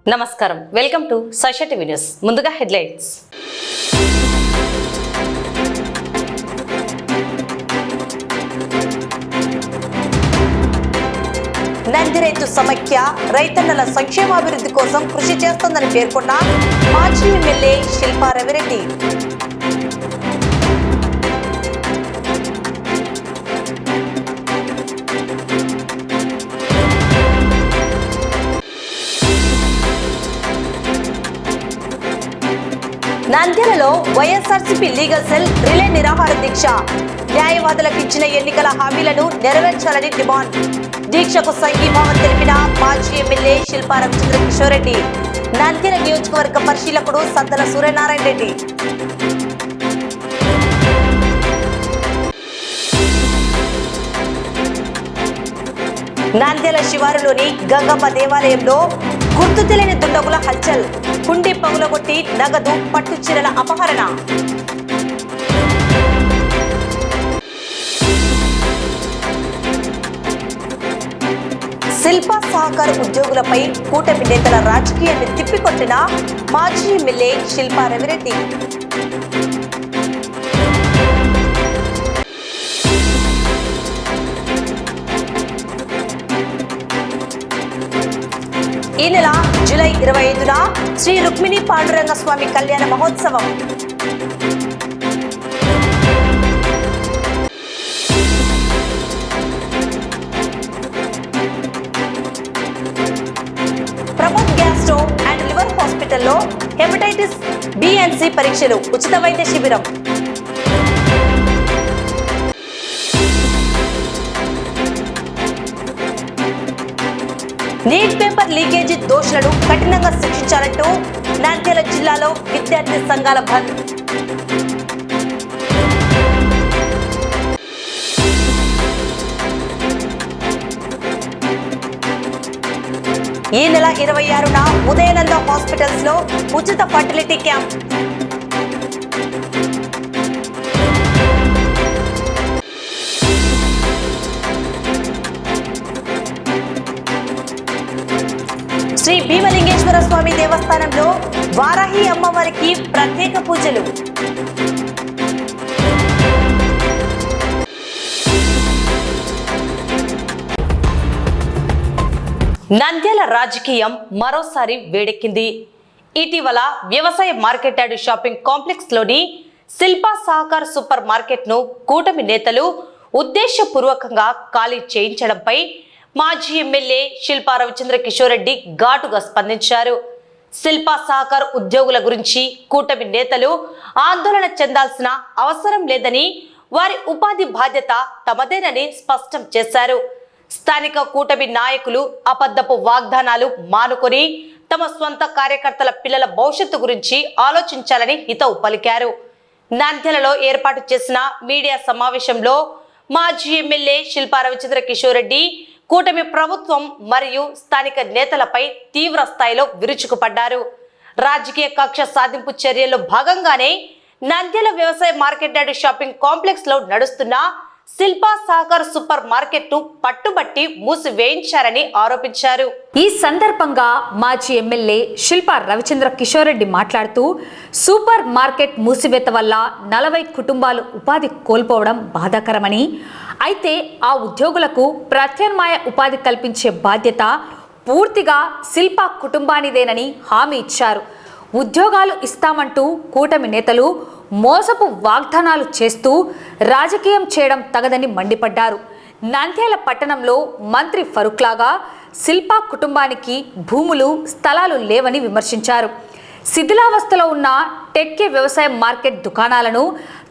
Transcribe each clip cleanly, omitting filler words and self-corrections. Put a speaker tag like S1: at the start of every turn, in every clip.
S1: నమస్కారం, welcome to Sakshi TV news. ముందుగా headlines. Nandi రైతు సమైక్య రైతన్నల సంక్షేమాభివృద్ధి కోసం కృషి చేస్తోందని పేర్కొన్న మాజీ ఎమ్మెల్యే శిల్పా రవిరెడ్డి. నంద్యాలలో వైఎస్ఆర్సీపీ లీగల్ సెల్ రిలే నిరాహార దీక్ష. న్యాయవాదులకు ఇచ్చిన ఎన్నికల హామీలను నెరవేర్చాలని డిమాండ్. దీక్షకు సంఘీభావం తెలిపిన మాజీ ఎమ్మెల్యే శిల్పా రవిచంద్ర కిషోర్ రెడ్డి. నంద్యాల నియోజకవర్గ పరిశీలకుడు సద్దల సూర్యనారాయణ రెడ్డి. నంద్యాల శివారులోని గంగమ్మ దేవాలయంలో గుర్తు తెలియని దుండగుల హల్చల్. కుండి పగులగొట్టి నగదు, పట్టు చీరల అపహరణ. శిల్పా సహకార ఉద్యోగులపై కూటమి నేతల రాజకీయాన్ని తిప్పికొట్టిన మాజీ ఎమ్మెల్యే శిల్పా రవిరెడ్డి. ఈ నెల జూలై 25న శ్రీ రుక్మిణి పాండురంగ స్వామి కళ్యాణ మహోత్సవం. Pramod gas stove and liver హాస్పిటల్లో హెపటైటిస్ బి అండ్ సి పరీక్షలు, ఉచిత వైద్య శిబిరం. నీట్ పేపర్ లీకేజీ దోషులను కఠినంగా శిక్షించాలంటూ నంద్యాల జిల్లాలో విద్యార్థి సంఘాల బంద్. ఈ నెల 26న ఉదయానంద హాస్పిటల్స్ లో ఉచిత ఫర్టిలిటీ క్యాంప్. శ్రీ భీమలింగేశ్వర స్వామి దేవస్థానంలో వారాహి అమ్మవారికి ప్రత్యేక పూజలు. నంద్యాల రాజకీయం మరోసారి వేడెక్కింది. ఇటీవల వ్యవసాయ మార్కెట్ యార్డ్ షాపింగ్ కాంప్లెక్స్ లోని శిల్పా సహకార్ సూపర్ మార్కెట్ ను కూటమి నేతలు ఉద్దేశపూర్వకంగా ఖాళీ చేయించడంపై మాజీ ఎమ్మెల్యే శిల్పా రవిచంద్ర కిషోర్ రెడ్డి ఘాటుగా స్పందించారు. శిల్పా సహకార్ ఉద్యోగుల గురించి కూటమి నేతలు ఆందోళన చెందాల్సిన అవసరం లేదని, వారి ఉపాధి బాధ్యత తమదేనని స్పష్టం చేశారు. స్థానిక కూటమి నాయకులు అబద్ధపు వాగ్దానాలు మానుకొని తమ స్వంత కార్యకర్తల పిల్లల భవిష్యత్తు గురించి ఆలోచించాలని హితవు పలికారు. నంద్యాలలో ఏర్పాటు చేసిన మీడియా సమావేశంలో మాజీ ఎమ్మెల్యే శిల్పా రవిచంద్ర కిషోర్ రెడ్డి కూటమి ప్రభుత్వం మరియు స్థానిక నేతలపై తీవ్ర స్థాయిలో విరుచుకుపడ్డారు. రాజకీయ కక్ష సాధింపు చర్యల్లో భాగంగానే నంద్యాల వ్యవసాయ మార్కెట్ యార్డ్ షాపింగ్ కాంప్లెక్స్ లో నడుస్తున్న శిల్పా సహకార్ సూపర్ మార్కెట్ ను పట్టుబట్టి మూసివేయించారని ఆరోపించారు.
S2: ఈ సందర్భంగా మాజీ ఎమ్మెల్యే శిల్పా రవిచంద్ర కిషోర్ రెడ్డి మాట్లాడుతూ, సూపర్ మార్కెట్ మూసివేత వల్ల 40 కుటుంబాలు ఉపాధి కోల్పోవడం బాధాకరమని, అయితే ఆ ఉద్యోగులకు ప్రత్యామ్నాయ ఉపాధి కల్పించే బాధ్యత పూర్తిగా శిల్పా కుటుంబానిదేనని హామీ ఇచ్చారు. ఉద్యోగాలు ఇస్తామంటూ కూటమి నేతలు మోసపు వాగ్దానాలు చేస్తూ రాజకీయం చేయడం తగదని మండిపడ్డారు. నంద్యాల పట్టణంలో మంత్రి ఫరూక్ లాగా శిల్పా కుటుంబానికి భూములు, స్థలాలు లేవని విమర్శించారు. శిథిలావస్థలో ఉన్న టెక్కే వ్యవసాయ మార్కెట్ దుకాణాలను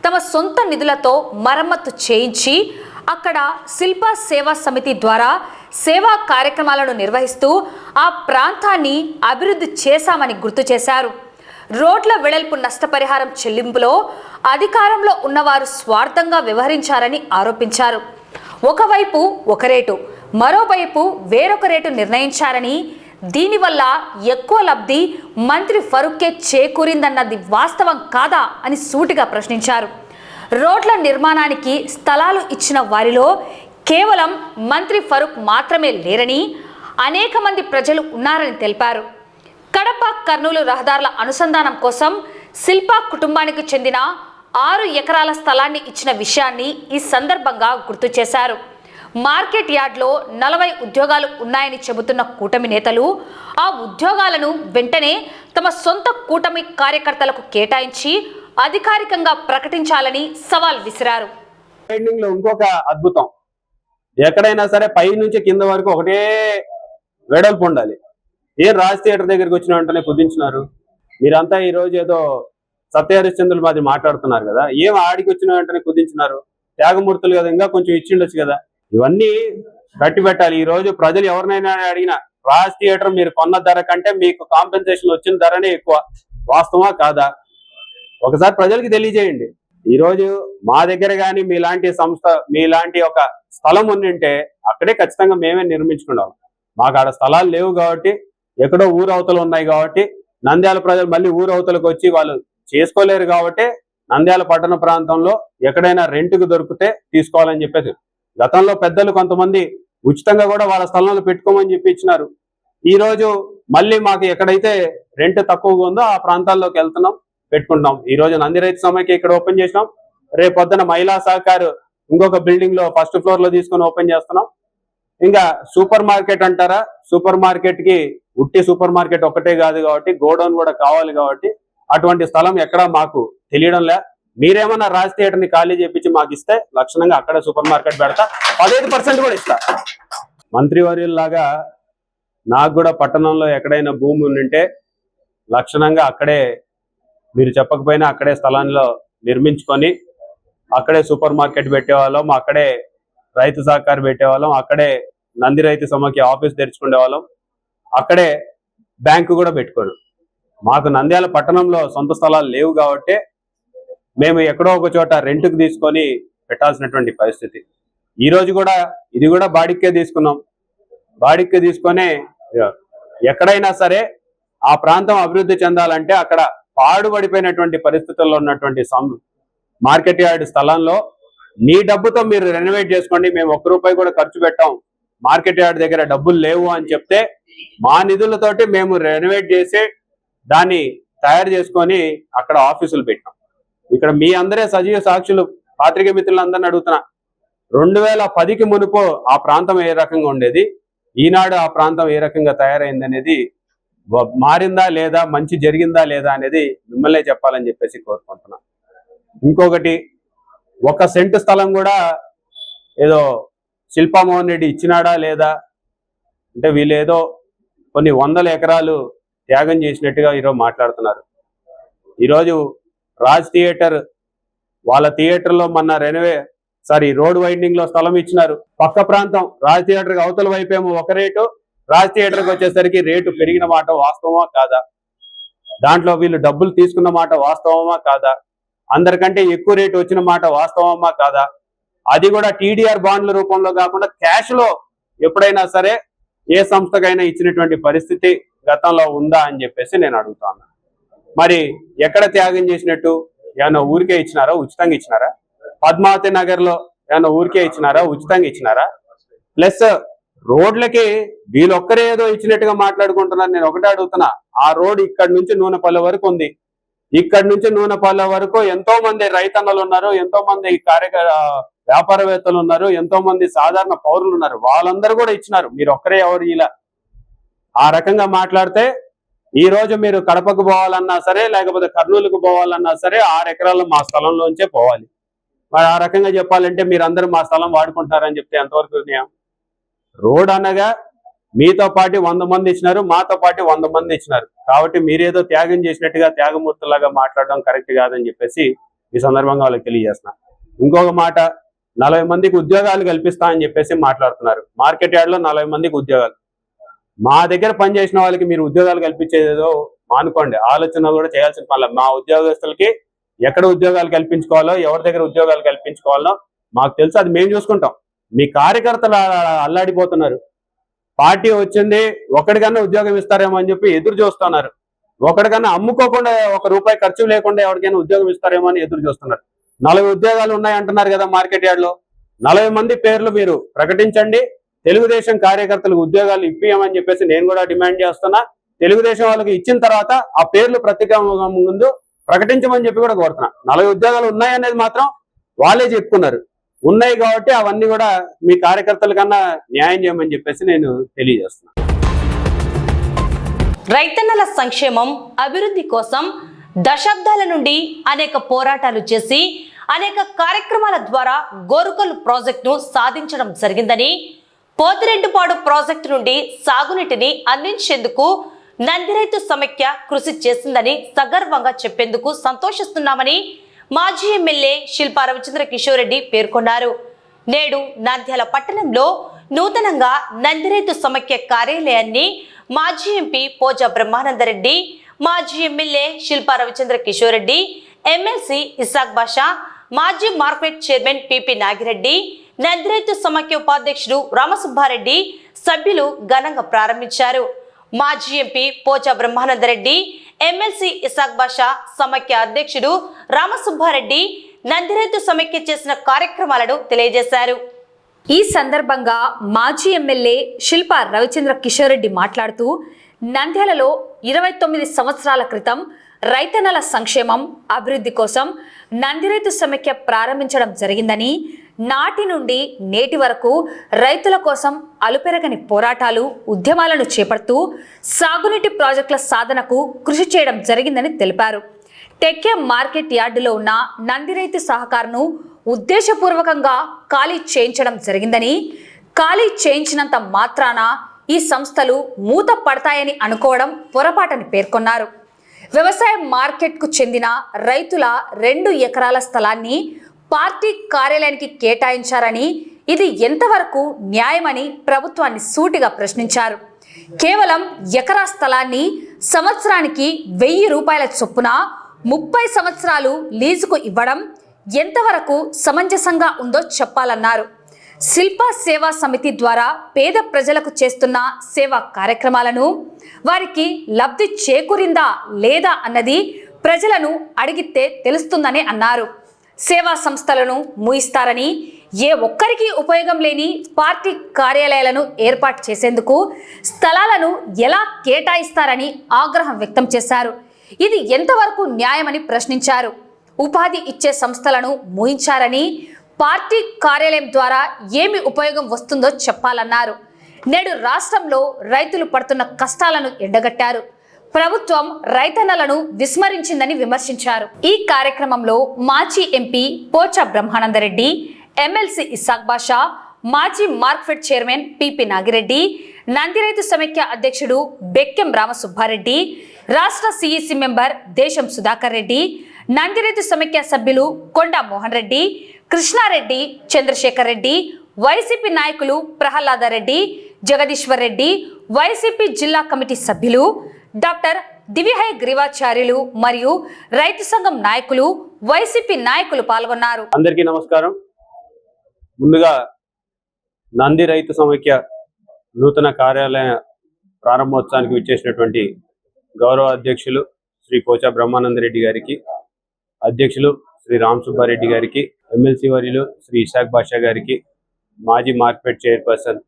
S2: తమ సొంత నిధులతో మరమ్మతు చేయించి అక్కడ శిల్పా సేవా సమితి ద్వారా సేవా కార్యక్రమాలను నిర్వహిస్తూ ఆ ప్రాంతాన్ని అభివృద్ధి చేశామని గుర్తు చేశారు. రోడ్ల వెడల్పు నష్టపరిహారం చెల్లింపులో అధికారంలో ఉన్నవారు స్వార్థంగా వ్యవహరించారని ఆరోపించారు. ఒకవైపు ఒక రేటు, మరోవైపు వేరొక రేటు నిర్ణయించారని, దీనివల్ల ఎక్కువ లబ్ధి మంత్రి ఫరూక్కే చేకూరిందన్నది వాస్తవం కాదా అని సూటిగా ప్రశ్నించారు. రోడ్ల నిర్మాణానికి స్థలాలు ఇచ్చిన వారిలో కేవలం మంత్రి ఫరూక్ మాత్రమే లేరని, అనేక మంది ప్రజలు ఉన్నారని తెలిపారు. కడప కర్నూలు రహదారుల అనుసంధానం కోసం శిల్ప కుటుంబానికి చెందిన 6 ఎకరాల స్థలాన్ని ఇచ్చిన విషయాన్ని ఈ సందర్భంగా గుర్తు చేశారు. మార్కెట్ యార్డ్లో 40 ఉద్యోగాలు ఉన్నాయని చెబుతున్న కూటమి నేతలు ఆ ఉద్యోగాలను వెంటనే తమ సొంత కూటమి కార్యకర్తలకు కేటాయించి అధికారికంగా ప్రకటించాలని సవాల్ విసిరారు.
S3: ఇంకొక అద్భుతం, ఎక్కడైనా సరే పై నుంచి కింద వరకు ఒకటే వెడల్పు ఉండాలి. ఏం రాజ్ థియేటర్ దగ్గరికి వచ్చిన వెంటనే కుదించినారు. మీరంతా ఈ రోజు ఏదో సత్యహరిశ్చంద్రుల మాది మాట్లాడుతున్నారు కదా, ఏం ఆడికి వచ్చిన వెంటనే కుదించినారు? త్యాగమూర్తులు కదా, ఇంకా కొంచెం ఇచ్చిండొచ్చు కదా. ఇవన్నీ కట్టి పెట్టాలి. ఈ రోజు ప్రజలు ఎవరినైనా అడిగినా రాజ్ థియేటర్ మీరు కొన్న ధర కంటే మీకు కాంపెన్సేషన్ వచ్చిన ధరనే ఎక్కువ, వాస్తవా కాదా? ఒకసారి ప్రజలకి తెలియజేయండి. ఈ రోజు మా దగ్గర కానీ మీలాంటి సంస్థ, మీలాంటి ఒక స్థలం ఉండింటే అక్కడే ఖచ్చితంగా మేమే నిర్మించుకున్నాం. మాకు ఆడ స్థలాలు లేవు కాబట్టి, ఎక్కడో ఊరవతలు ఉన్నాయి కాబట్టి, నంద్యాల ప్రజలు మళ్ళీ ఊరవతలకు వచ్చి వాళ్ళు చేసుకోలేరు కాబట్టి నంద్యాల పట్టణ ప్రాంతంలో ఎక్కడైనా రెంట్కు దొరికితే తీసుకోవాలని చెప్పేసి గతంలో పెద్దలు కొంతమంది ఉచితంగా కూడా వాళ్ళ స్థలంలో పెట్టుకోమని చెప్పి ఇచ్చినారు. ఈ రోజు మళ్ళీ మాకు ఎక్కడైతే రెంట్ తక్కువగా ఉందో ఆ ప్రాంతాల్లోకి వెళ్తున్నాం, పెట్టుకుంటాం. ఈ రోజు నంది రైతు సమైక్య ఇక్కడ ఓపెన్ చేసినాం. రేపు పొద్దున మహిళా సహకార్ ఇంకొక బిల్డింగ్ లో ఫస్ట్ ఫ్లోర్ లో తీసుకొని ఓపెన్ చేస్తున్నాం. ఇంకా సూపర్ మార్కెట్ అంటారా, సూపర్ మార్కెట్ కి ఉట్టి సూపర్ మార్కెట్ ఒకటే కాదు కాబట్టి గోడౌన్ కూడా కావాలి కాబట్టి అటువంటి స్థలం ఎక్కడా మాకు తెలియడం లే. మీరేమన్నా రాజ్ థియేటర్ ని ఖాళీ చేపించి మాకు ఇస్తే లక్షణంగా అక్కడే సూపర్ మార్కెట్ పెడతా, 15% కూడా ఇస్తా. మంత్రివర్యుల్లాగా నాకు కూడా పట్టణంలో ఎక్కడైనా భూమి ఉండింటే లక్షణంగా అక్కడే, మీరు చెప్పకపోయినా అక్కడే స్థలంలో నిర్మించుకొని అక్కడే సూపర్ మార్కెట్ పెట్టేవాళ్ళం, అక్కడే రైతు సహకారం పెట్టేవాళ్ళం, అక్కడే నంది రైతు సమైక్య ఆఫీస్ తెరుచుకునే వాళ్ళం, అక్కడే బ్యాంకు కూడా పెట్టుకోడు. మాకు నంద్యాల పట్టణంలో సొంత స్థలాలు లేవు కాబట్టి మేము ఎక్కడో ఒక చోట రెంట్కి తీసుకొని పెట్టాల్సినటువంటి పరిస్థితి. ఈ రోజు కూడా ఇది కూడా బాడిక్కే తీసుకున్నాం. బాడిక్కే తీసుకొని ఎక్కడైనా సరే ఆ ప్రాంతం అభివృద్ధి చెందాలంటే అక్కడ పాడుపడిపోయినటువంటి పరిస్థితుల్లో ఉన్నటువంటి మార్కెట్ యార్డ్ స్థలంలో మీ డబ్బుతో మీరు రెనోవేట్ చేసుకోండి, మేము ₹1 కూడా ఖర్చు పెట్టాం, మార్కెట్ యార్డ్ దగ్గర డబ్బులు లేవు అని చెప్తే మా నిధులతోటి మేము రెనోవేట్ చేసి దాన్ని తయారు చేసుకొని అక్కడ ఆఫీసులు పెట్టాం. ఇక్కడ మీ అందరే సజీవ సాక్షులు, పాత్రికేయ మిత్రులందరినీ అడుగుతున్నా, 2010కి మునుపు ఆ ప్రాంతం ఏ రకంగా ఉండేది, ఈనాడు ఆ ప్రాంతం ఏ రకంగా తయారైంది అనేది, మారిందా లేదా, మంచి జరిగిందా లేదా అనేది మిమ్మల్నే చెప్పాలని చెప్పేసి కోరుకుంటున్నా. ఇంకొకటి, 1 సెంటు స్థలం కూడా ఏదో శిల్పామోహన్ రెడ్డి ఇచ్చినాడా లేదా అంటే వీళ్ళు ఏదో కొన్ని 100 ఎకరాలు త్యాగం చేసినట్టుగా ఈరోజు మాట్లాడుతున్నారు. ఈరోజు రాజ్ థియేటర్ వాళ్ళ థియేటర్లో మొన్న రోడ్ వైండింగ్ లో స్థలం ఇచ్చినారు. పక్క ప్రాంతం రాజ్ థియేటర్ అవతల వైపేమో ఒక రేటు, రాజ్ థియేటర్కి వచ్చేసరికి రేటు పెరిగిన మాట వాస్తవమా కాదా? దాంట్లో వీళ్ళు డబ్బులు తీసుకున్న మాట వాస్తవమా కాదా? అందరికంటే ఎక్కువ రేటు వచ్చిన మాట వాస్తవమా కాదా? అది కూడా టీడీఆర్ బాండ్ల రూపంలో కాకుండా క్యాష్ లో ఎప్పుడైనా సరే ఏ సంస్థకైనా ఇచ్చినటువంటి పరిస్థితి గతంలో ఉందా అని చెప్పేసి నేను అడుగుతాను. మరి ఎక్కడ త్యాగం చేసినట్టు? ఏమన్నా ఊరికే ఇచ్చినారా, ఉచితంగా ఇచ్చినారా? పద్మావతి నగర్ లో ఏమన్నా ఊరికే ఇచ్చినారా, ఉచితంగా ఇచ్చినారా? ప్లస్ రోడ్లకి వీళ్ళొక్కరే ఏదో ఇచ్చినట్టుగా మాట్లాడుకుంటున్నారు. నేను ఒకటే అడుగుతున్నా, ఆ రోడ్ ఇక్కడ నుంచి నూనెపల్లె వరకు ఉంది. ఇక్కడ నుంచి నూనెపల్లె వరకు ఎంతో మంది రైతన్నలు ఉన్నారు, ఎంతో మంది వ్యాపారవేత్తలు ఉన్నారు, ఎంతో మంది సాధారణ పౌరులు ఉన్నారు. వాళ్ళందరూ కూడా ఇచ్చినారు, మీరు ఒక్కరే ఎవరు ఇలా? ఆ రకంగా మాట్లాడితే ఈ రోజు మీరు కడపకు పోవాలన్నా సరే, లేకపోతే కర్నూలుకు పోవాలన్నా సరే 6 ఎకరాలు మా స్థలంలోంచే పోవాలి. మరి ఆ రకంగా చెప్పాలంటే మీరందరూ మా స్థలం వాడుకుంటారని చెప్తే ఎంతవరకు న్యాయం? రోడ్ అనగా మీతో పాటు 100 మంది ఇచ్చినారు, మాతో పాటు 100 మంది ఇచ్చినారు. కాబట్టి మీరేదో త్యాగం చేసినట్టుగా త్యాగమూర్తులాగా మాట్లాడడం కరెక్ట్ కాదని చెప్పేసి ఈ సందర్భంగా వాళ్ళకి తెలియజేస్తున్నా. ఇంకొక మాట, 40 మందికి ఉద్యోగాలు కల్పిస్తా అని చెప్పేసి మాట్లాడుతున్నారు. మార్కెట్ యార్డ్ లో 40 మందికి ఉద్యోగాలు. మా దగ్గర పనిచేసిన వాళ్ళకి మీరు ఉద్యోగాలు కల్పించేదో మానుకోండి, ఆలోచన కూడా చేయాల్సిన పని. మా ఉద్యోగస్తులకి ఎక్కడ ఉద్యోగాలు కల్పించుకోవాలో, ఎవరి దగ్గర ఉద్యోగాలు కల్పించుకోవాలో మాకు తెలుసు, అది మేము చూసుకుంటాం. మీ కార్యకర్తలు అల్లాడిపోతున్నారు. పార్టీ వచ్చింది, ఒకడికన్నా ఉద్యోగం ఇస్తారేమో అని చెప్పి ఎదురు చూస్తున్నారు. ఒకడికన్నా అమ్ముకోకుండా ₹1 ఖర్చు లేకుండా ఎవరికైనా ఉద్యోగం ఇస్తారేమో అని ఎదురు చూస్తున్నారు. 40 ఉద్యోగాలు ఉన్నాయంటున్నారు కదా మార్కెట్ యార్డ్ లో. 40 మంది పేర్లు మీరు ప్రకటించండి, తెలుగుదేశం కార్యకర్తలకు ఉద్యోగాలు ఇప్పియమని చెప్పేసి నేను కూడా డిమాండ్ చేస్తున్నా. తెలుగుదేశం వాళ్ళకి ఇచ్చిన తర్వాత ఆ పేర్లు పత్రికా ముందు ప్రకటించమని చెప్పి కూడా కోరుతున్నా. 40 ఉద్యోగాలు ఉన్నాయనేది మాత్రం వాళ్ళే చెప్పుకున్నారు. ఉన్నాయి కాబట్టి అవన్నీ కూడా మీ కార్యకర్తల కన్నా న్యాయం చేయమని చెప్పేసి నేను తెలియజేస్తున్నా.
S1: రైతన్నల సంక్షేమం అభివృద్ధి కోసం దశాబ్దాల నుండి అనేక పోరాటాలు చేసి అనేక కార్యక్రమాల ద్వారా గోరుకల్ ప్రాజెక్టును సాధించడం జరిగిందని, పోతిరెడ్డిపాడు ప్రాజెక్టు నుండి సాగునీటిని అందించేందుకు నందిరైతు సమైక్య కృషి చేసిందని సగర్వంగా చెప్పేందుకు సంతోషిస్తున్నామని మాజీ ఎమ్మెల్యే శిల్పా రవిచంద్ర కిషోర్ రెడ్డి పేర్కొన్నారు. నేడు నంద్యాల పట్టణంలో నూతనంగా నందిరైతు సమైక్య కార్యాలయాన్ని మాజీ ఎంపీ పోచా బ్రహ్మానందరెడ్డి, మాజీ ఎమ్మెల్యే శిల్పా రవిచంద్ర కిషోర్ రెడ్డి, ఎమ్మెల్సీ ఇసాక్ బాషా, మాజీ మార్కెట్ చైర్మన్ పిపి నాగిరెడ్డి, నందిరైతు సమైక్య ఉపాధ్యక్షుడు రామసుబ్బారెడ్డి సభ్యులు ఘనంగా ప్రారంభించారు. మాజీ ఎంపీ పోచా బ్రహ్మానందరెడ్డి, ఎమ్మెల్సీ ఇసాక్ బాషా, సమైక్య అధ్యక్షుడు రామసుబ్బారెడ్డి నందిరైతు సమైక్య చేసిన కార్యక్రమాలను తెలియజేశారు.
S2: ఈ సందర్భంగా మాజీ ఎమ్మెల్యే శిల్పా రవిచంద్ర కిషోర్ రెడ్డి మాట్లాడుతూ, నంద్యాలలో 29 సంవత్సరాల క్రితం రైతన్నల సంక్షేమం అభివృద్ధి కోసం నందిరైతు సమైక్య ప్రారంభించడం జరిగిందని, నాటి నుండి నేటి వరకు రైతుల కోసం అలుపెరగని పోరాటాలు ఉద్యమాలను చేపడుతూ సాగునీటి ప్రాజెక్టుల సాధనకు కృషి చేయడం జరిగిందని తెలిపారు. టెక్కే మార్కెట్ యార్డులో ఉన్న నందిరైతు సహకారును ఉద్దేశపూర్వకంగా ఖాళీ చేయించడం జరిగిందని, ఖాళీ చేయించినంత మాత్రాన ఈ సంస్థలు మూత పడతాయని అనుకోవడం పొరపాటని పేర్కొన్నారు. వ్యవసాయ మార్కెట్కు చెందిన రైతుల 2 ఎకరాల స్థలాన్ని పార్టీ కార్యాలయానికి కేటాయించారని, ఇది ఎంతవరకు న్యాయమని ప్రభుత్వాన్ని సూటిగా ప్రశ్నించారు. కేవలం ఎకరా స్థలాన్ని సంవత్సరానికి 1000 రూపాయల చొప్పున 30 సంవత్సరాలు లీజుకు ఇవ్వడం ఎంతవరకు సమంజసంగా ఉందో చెప్పాలన్నారు. శిల్పా సేవా సమితి ద్వారా పేద ప్రజలకు చేస్తున్న సేవా కార్యక్రమాలను వారికి లబ్ధి చేకూరిందా లేదా అన్నది ప్రజలను అడిగితే తెలుస్తుందని అన్నారు. సేవా సంస్థలను మూయిస్తారని, ఏ ఒక్కరికి ఉపయోగం లేని పార్టీ కార్యాలయాలను ఏర్పాటు చేసేందుకు స్థలాలను ఎలా కేటాయిస్తారని ఆగ్రహం వ్యక్తం చేశారు. ఇది ఎంతవరకు న్యాయమని ప్రశ్నించారు. ఉపాధి ఇచ్చే సంస్థలను మూయించారని, పార్టీ కార్యాలయం ద్వారా ఏమి ఉపయోగం వస్తుందో చెప్పాలన్నారు. నేడు రాష్ట్రంలో రైతులు పడుతున్న కష్టాలను ఎండగట్టారు. ప్రభుత్వం రైతన్నలను విస్మరించిందని విమర్శించారు. ఈ కార్యక్రమంలో మాజీ ఎంపీ పోచా బ్రహ్మానందరెడ్డి, ఎమ్మెల్సీ ఇసాక్ బాషా, మాజీ మార్కెట్ చైర్మన్ పిపి నాగిరెడ్డి, నందిరైతు సమైక్య అధ్యక్షుడు బెక్కెం రామసుబ్బారెడ్డి, రాష్ట్ర సిఇసి మెంబర్ దేశం సుధాకర్ రెడ్డి, నందిరైతు సమైక్య సభ్యులు కొండా మోహన్ రెడ్డి, కృష్ణారెడ్డి, చంద్రశేఖర్ రెడ్డి, వైసీపీ నాయకులు ప్రహ్లాదరెడ్డి, జగదీశ్వర్ రెడ్డి, వైసీపీ జిల్లా కమిటీ సభ్యులు డాక్టర్ దివ్యహయ గ్రీవాచార్యులు మరియు రైతు సంఘం నాయకులు, వైసీపీ నాయకులు పాల్గొన్నారు.
S3: అందరికీ నమస్కారం. ముందుగా నంది రైతు సమైక్య నూతన కార్యాలయ ప్రారంభోత్సవానికి విచ్చేసినటువంటి గౌరవ అధ్యక్షులు శ్రీ పోచా బ్రహ్మానందరెడ్డి గారికి, అధ్యక్షులు శ్రీ రామ్ సుబ్బారెడ్డి గారికి, ఎమ్మెల్సీ వర్యులు శ్రీ ఇసాక్ బాషా గారికి, మాజీ market chairperson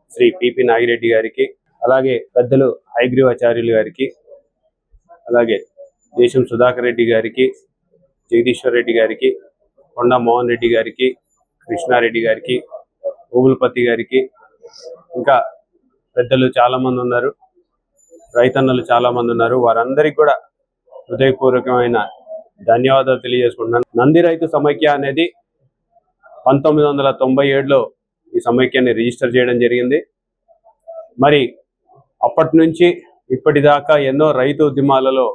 S3: Shri PP Nagireddy గారికి, అలాగే పెద్దలు హయగ్రీవాచార్యులు గారికి, అలాగే దేశం సుధాకర్ రెడ్డి గారికి, జగదీశ్వర్ రెడ్డి గారికి, కొండా మోహన్ రెడ్డి గారికి, కృష్ణారెడ్డి గారికి, ఓబుల్పతి గారికి, ఇంకా పెద్దలు చాలా మంది ఉన్నారు, రైతన్నలు చాలా మంది ఉన్నారు. వారందరికీ కూడా హృదయపూర్వకమైన ధన్యవాదాలు తెలియజేసుకుంటున్నాను. నంది రైతు సమైక్య అనేది 1997లో ఈ సమైక్యాన్ని రిజిస్టర్ చేయడం జరిగింది. మరి అప్పటి నుంచి ఇప్పటిదాకా ఎన్నో రైతు ఉద్యమాలలో